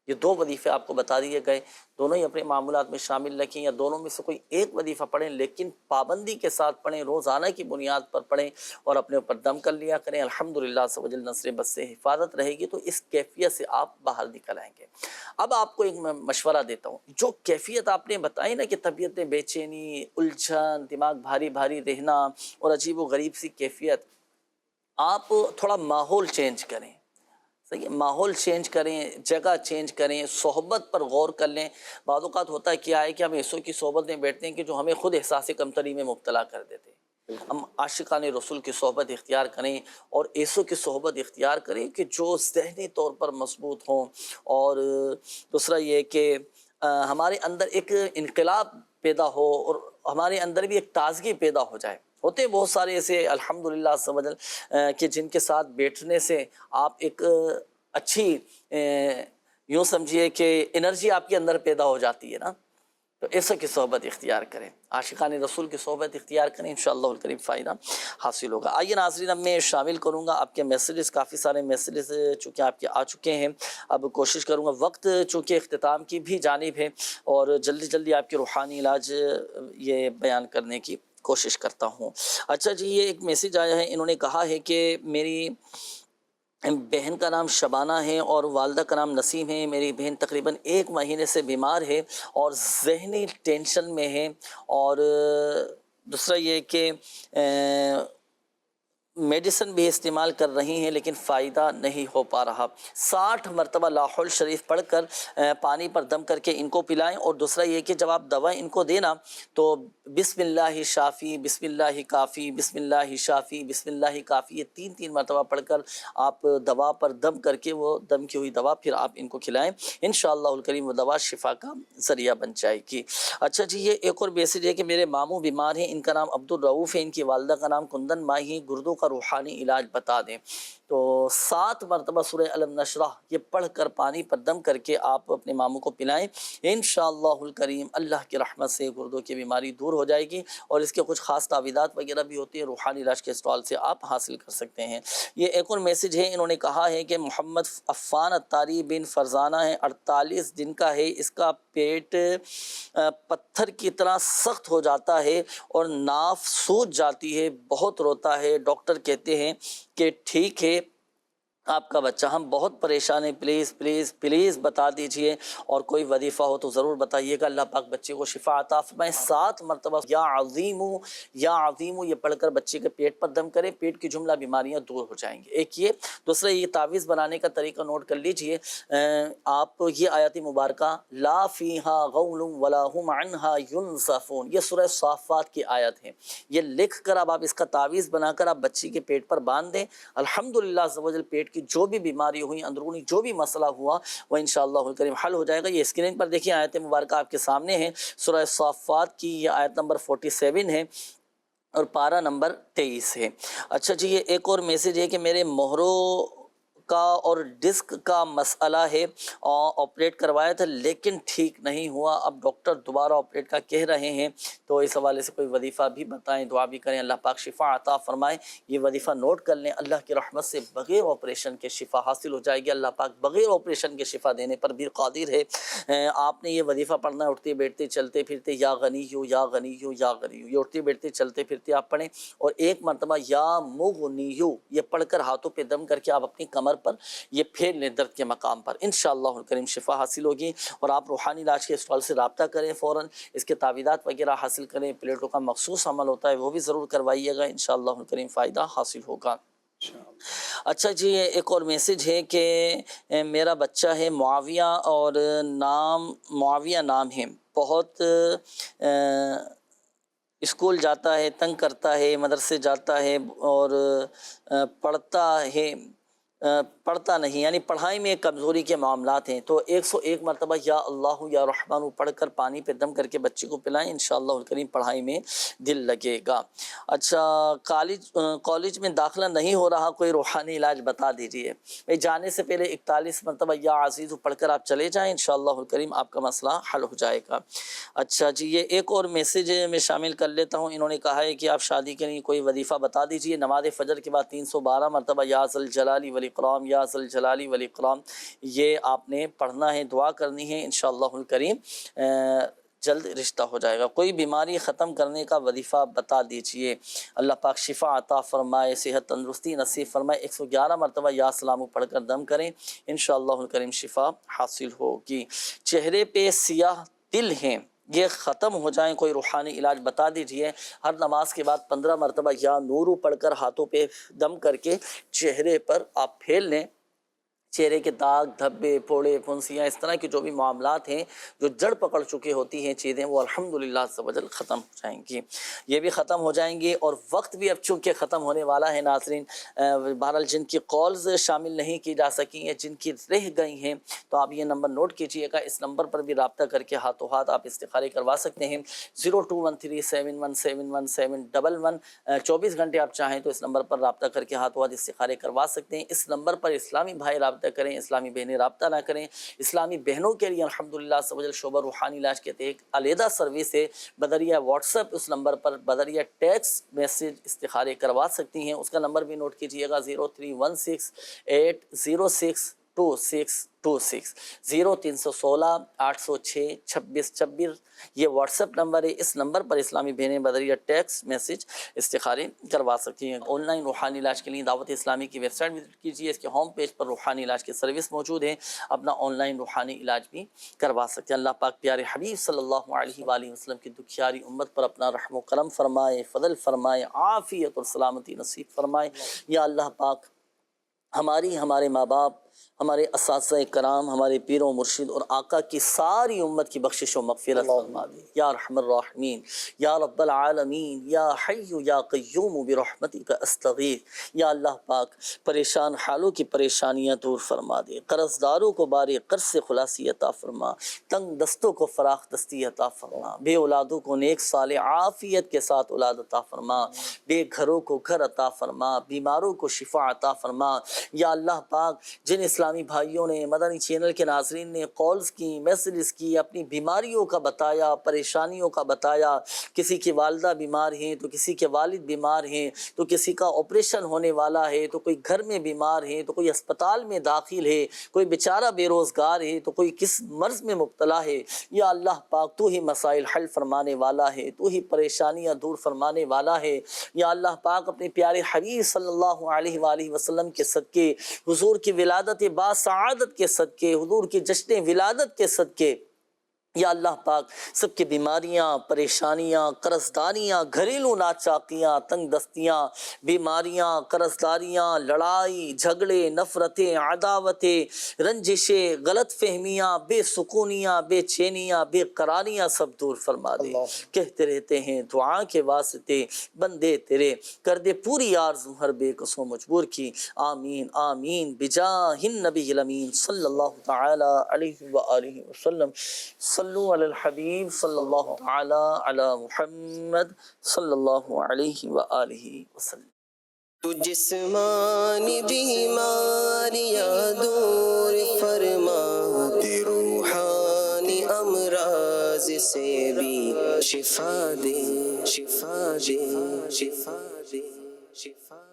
Speaker 2: یہ 2 وظیفے آپ کو بتا دیے گئے، دونوں ہی اپنے معمولات میں شامل رکھیں، یا دونوں میں سے کوئی ایک وظیفہ پڑھیں، لیکن پابندی کے ساتھ پڑھیں، روزانہ کی بنیاد پر پڑھیں اور اپنے اوپر دم کر لیا کریں. الحمدللہ سے نظر بد سے حفاظت رہے گی، تو اس کیفیت سے آپ باہر نکل آئیں گے. اب آپ کو ایک مشورہ دیتا ہوں. جو کیفیت آپ نے بتائی نا کہ طبیعت میں بے چینی، الجھن، دماغ بھاری بھاری رہنا اور عجیب و غریب سی کیفیت، آپ تھوڑا ماحول چینج کریں. صحیح، ماحول چینج کریں، جگہ چینج کریں، صحبت پر غور کر لیں. بعض اوقات ہوتا ہے کیا ہے کہ ہم ایسوں کی صحبت میں بیٹھتے ہیں کہ جو ہمیں خود احساس کمتری میں مبتلا کر دیتے ہیں. ہم عاشقان رسول کی صحبت اختیار کریں اور ایسوں کی صحبت اختیار کریں کہ جو ذہنی طور پر مضبوط ہوں. اور دوسرا یہ کہ ہمارے اندر ایک انقلاب پیدا ہو اور ہمارے اندر بھی ایک تازگی پیدا ہو جائے. ہوتے ہیں بہت سارے ایسے الحمدللہ کہ جن کے ساتھ بیٹھنے سے آپ ایک اچھی یوں سمجھیے کہ انرجی آپ کے اندر پیدا ہو جاتی ہے نا. تو ایسا کی صحبت اختیار کریں، عاشقان رسول کی صحبت اختیار کریں، انشاءاللہ الکریم فائدہ حاصل ہوگا. آئیے ناظرین، اب میں شامل کروں گا آپ کے میسیجز. کافی سارے میسیجز چونکہ آپ کے آ چکے ہیں. اب کوشش کروں گا، وقت چونکہ اختتام کی بھی جانب ہے اور جلدی جلدی آپ کے روحانی علاج یہ بیان کرنے کی کوشش کرتا ہوں. اچھا جی، یہ ایک میسیج آیا ہے. انہوں نے کہا ہے کہ میری بہن کا نام شبانہ ہے اور والدہ کا نام نسیم ہے. میری بہن تقریباً 1 مہینے سے بیمار ہے اور ذہنی ٹینشن میں ہے، اور دوسرا یہ کہ میڈیسن بھی استعمال کر رہی ہیں لیکن فائدہ نہیں ہو پا رہا. 60 مرتبہ لاہ الشریف پڑھ کر پانی پر دم کر کے ان کو پلائیں. اور دوسرا یہ کہ جب آپ دوا ان کو دینا تو بسم اللہ شافی، بسم اللہ کافی، بسم اللہ شافی، بسم اللہ کافی، یہ 3 مرتبہ پڑھ کر آپ دوا پر دم کر کے وہ دم کی ہوئی دوا پھر آپ ان کو کھلائیں. انشاءاللہ الکریم وہ دوا شفا کا ذریعہ بن جائے گی. اچھا جی، یہ ایک اور میسیج ہے کہ میرے ماموں بیمار ہیں. ان کا نام عبد الرؤف ہے، ان کی والدہ کا نام کندن ماہی، گردوں کا کا روحانی علاج بتا دیں تو 7 مرتبہ سورہ الم نشرح یہ پڑھ کر پانی پر دم کر کے آپ اپنے ماموں کو پلائیں، انشاءاللہ الکریم اللہ کی رحمت سے گردوں کی بیماری دور ہو جائے گی، اور اس کے کچھ خاص تعویذات وغیرہ بھی ہوتی ہیں، روحانی علاج کے اسٹال سے آپ حاصل کر سکتے ہیں۔ یہ ایک اور میسج ہے، انہوں نے کہا ہے کہ محمد عفان اتاری بن فرزانہ ہے، 48 دن کا ہے، اس کا پیٹ پتھر کی طرح سخت ہو جاتا ہے اور ناف سوج جاتی ہے، بہت روتا ہے، ڈاکٹر کہتے ہیں کہ ٹھیک ہے آپ کا بچہ، ہم بہت پریشان ہیں، پلیز پلیز پلیز بتا دیجئے، اور کوئی وظیفہ ہو تو ضرور بتائیے گا، اللہ پاک بچے کو شفا عطا فرمائے۔ 7 مرتبہ یا عظیم یہ پڑھ کر بچے کے پیٹ پر دم کرے، پیٹ کی جملہ بیماریاں دور ہو جائیں گی۔ ایک یہ، دوسرا یہ تعویذ بنانے کا طریقہ نوٹ کر لیجئے، آپ یہ آیات مبارکہ لا فیہا غول ولا هم عنہا ینزفون، یہ سورہ صافات کی آیت ہے، یہ لکھ کر اب آپ اس کا تعویذ بنا کر آپ بچی کے پیٹ پر باندھ دیں، الحمدللہ عز و جل پیٹ کی جو بھی بیماری ہوئی، اندرونی جو بھی مسئلہ ہوا وہ انشاءاللہ الکریم حل ہو جائے گا۔ یہ اسکرین پر دیکھیں آیت مبارکہ آپ کے سامنے ہے، سورہ صافات کی یہ آیت نمبر 47 ہے اور پارہ نمبر 23 ہے۔ اچھا جی، یہ ایک اور میسج ہے کہ میرے مہروں کا اور ڈسک کا مسئلہ ہے، آپریٹ کروایا تھا لیکن ٹھیک نہیں ہوا، اب ڈاکٹر دوبارہ آپریٹ کا کہہ رہے ہیں، تو اس حوالے سے کوئی وظیفہ بھی بتائیں، دعا بھی کریں، اللہ پاک شفا عطا فرمائے۔ یہ وظیفہ نوٹ کر لیں، اللہ کی رحمت سے بغیر آپریشن کے شفا حاصل ہو جائے گی، اللہ پاک بغیر آپریشن کے شفا دینے پر بھی قادر ہے۔ آپ نے یہ وظیفہ پڑھنا ہے اٹھتے بیٹھتے چلتے پھرتے، یا غنیو یا غنیو یا غنیو، یہ اٹھتے بیٹھتے چلتے پھرتے آپ پڑھیں، اور ایک مرتبہ یا مغنیو یہ پڑھ کر ہاتھوں پہ دم کر کے آپ اپنی کمر پر یہ پھیر لیں درد کے مقام پر، انشاءاللہ الکریم شفا حاصل ہوگی۔ اور آپ روحانی علاج کے اسٹال سے رابطہ کریں، فوراً اس کے تعویذات وغیرہ حاصل کریں، پلیٹوں کا مخصوص عمل ہوتا ہے وہ بھی ضرور کروائیے گا، انشاءاللہ الکریم فائدہ حاصل ہوگا۔ اچھا جی، ایک اور میسج ہے کہ میرا بچہ ہے معاویہ، اور معاویہ نام ہے، بہت اسکول جاتا ہے، تنگ کرتا ہے، مدرسے جاتا ہے اور پڑھتا نہیں، یعنی پڑھائی میں کمزوری کے معاملات ہیں، تو 101 مرتبہ یا اللہ یا رحمان پڑھ کر پانی پہ دم کر کے بچے کو پلائیں، انشاءاللہ الکریم پڑھائی میں دل لگے گا۔ اچھا، کالج میں داخلہ نہیں ہو رہا، کوئی روحانی علاج بتا دیجئے۔ میں جانے سے پہلے 41 مرتبہ یا عزیز پڑھ کر آپ چلے جائیں، انشاءاللہ الکریم آپ کا مسئلہ حل ہو جائے گا۔ اچھا جی، یہ ایک اور میسج میں شامل کر لیتا ہوں، انہوں نے کہا ہے کہ آپ شادی کے لیے کوئی وظیفہ بتا دیجئے، نماز فجر کے بعد 312 مرتبہ یا ذل جلالی والاکرام یا ذل جلالی والاکرام یہ آپ نے پڑھنا ہے، دعا کرنی ہے، انشاءاللہ الکریم جلد رشتہ ہو جائے گا۔ کوئی بیماری ختم کرنے کا وظیفہ بتا دیجئے، اللہ پاک شفا عطا فرمائے، صحت تندرستی نصیب فرمائے۔ 111 مرتبہ یا سلام پڑھ کر دم کریں، انشاءاللہ الکریم شفا حاصل ہوگی۔ چہرے پہ سیاہ تل ہیں، یہ ختم ہو جائیں، کوئی روحانی علاج بتا دیجئے۔ ہر نماز کے بعد 15 مرتبہ یا نورو پڑھ کر ہاتھوں پہ دم کر کے چہرے پر آپ پھیر لیں، چہرے کے داغ، دھبے، پھوڑے، پھنسیاں، اس طرح کی جو بھی معاملات ہیں جو جڑ پکڑ چکی ہوتی ہیں چیزیں، وہ الحمدللہ عز و جل ختم ہو جائیں گی، یہ بھی ختم ہو جائیں گی۔ اور وقت بھی اب چونکہ ختم ہونے والا ہے ناظرین، بہرحال جن کی کالز شامل نہیں کی جا سکی ہیں، جن کی رہ گئی ہیں، تو آپ یہ نمبر نوٹ کیجئے گا، اس نمبر پر بھی رابطہ کر کے ہاتھوں ہاتھ آپ استخارے کروا سکتے ہیں، 0213717111 24 گھنٹے آپ چاہیں تو اس نمبر پر رابطہ کر کے ہاتھوں ہاتھ استخارے کروا سکتے ہیں۔ اس نمبر پر اسلامی بھائی رابطہ کریں، اسلامی بہنیں رابطہ نہ کریں۔ اسلامی بہنوں کے لیے الحمدللہ عز و جل شعبہ روحانی علاج کے ایک علیحدہ سروس ہے، بدریہ واٹس ایپ اس نمبر پر بدریہ ٹیکسٹ میسج استخارے کروا سکتی ہیں، اس کا نمبر بھی نوٹ کیجئے گا، 0316806262 0316 806 2626 یہ واٹس ایپ نمبر ہے، اس نمبر پر اسلامی بہنیں بدریہ ٹیکسٹ میسج استخارے کروا سکتی ہیں۔ آن لائن روحانی علاج کے لیے دعوت اسلامی کی ویب سائٹ وزٹ کیجیے، اس کے ہوم پیج پر روحانی علاج کی سروس موجود ہے، اپنا آن لائن روحانی علاج بھی کروا سکتے ہیں۔ اللہ پاک پیارے حبیب صلی اللہ علیہ وآلہ وسلم کی دکھیاری امت پر اپنا رحم و کرم فرمائے، فضل فرمائے، عافیت اور سلامتی نصیب فرمائے۔ یا اللہ پاک ہمارے ماں باپ ہمارے اساتذہ کرام، ہمارے پیر و مرشد اور آقا کی ساری امت کی بخشش و مغفرت فرما دے یا ارحم الراحمین یا رب العالمین یا حی یا قیوم برحمتک استغیث۔ یا اللہ پاک پریشان حالوں کی پریشانیاں دور فرما دے، قرض داروں کو بارے قرض سے خلاصی عطا فرما، تنگ دستوں کو فراخ دستی عطا فرما، بے اولادوں کو نیک صالح عافیت کے ساتھ اولاد عطا فرما، بے گھروں کو گھر عطا فرما، بیماروں کو شفا عطا فرما۔ یا اللہ پاک جن اسلامی بھائیوں نے، مدنی چینل کے ناظرین نے کالز کی، میسیجز کی، اپنی بیماریوں کا بتایا، پریشانیوں کا بتایا، کسی کی والدہ بیمار ہیں تو کسی کے والد بیمار ہیں، تو کسی کا آپریشن ہونے والا ہے، تو کوئی گھر میں بیمار ہے، تو کوئی اسپتال میں داخل ہے، کوئی بیچارہ بے روزگار ہے، تو کوئی کس مرض میں مبتلا ہے۔ یا اللہ پاک تو ہی مسائل حل فرمانے والا ہے، تو ہی پریشانیاں دور فرمانے والا ہے۔ یا اللہ پاک اپنے پیارے حبیب صلی اللہ علیہ وآلہ وسلم کے صدقے، حضور کی ولادت با سعادت کے صدقے، حضور کی جشن ولادت کے صدقے، یا اللہ پاک سب کی بیماریاں، پریشانیاں، قرضداریاں، گھریلو ناچاکیاں، تنگ دستیاں، بیماریاں، قرضداریاں، لڑائی جھگڑے، نفرتیں، عداوتیں، رنجشیں، غلط فہمیاں، بے سکونیاں، بے چینیاں، بے قراریاں سب دور فرما دے۔ کہتے رہتے ہیں دعا کے واسطے بندے تیرے، کر دے پوری آرزو ہر بے کس و مجبور کی، آمین آمین بجاہ النبی الامین صلی اللہ تعالی علیہ وآلہ وسلم۔ صلو علی الحبیب صلی اللہ تعالی علی محمد صلی اللہ علیہ وآلہ وسلم۔
Speaker 1: تو جسمانی بیماریاں دور فرما دے، روحانی امراض سے بھی شفا دے، شفا دے، شفا دے، شفا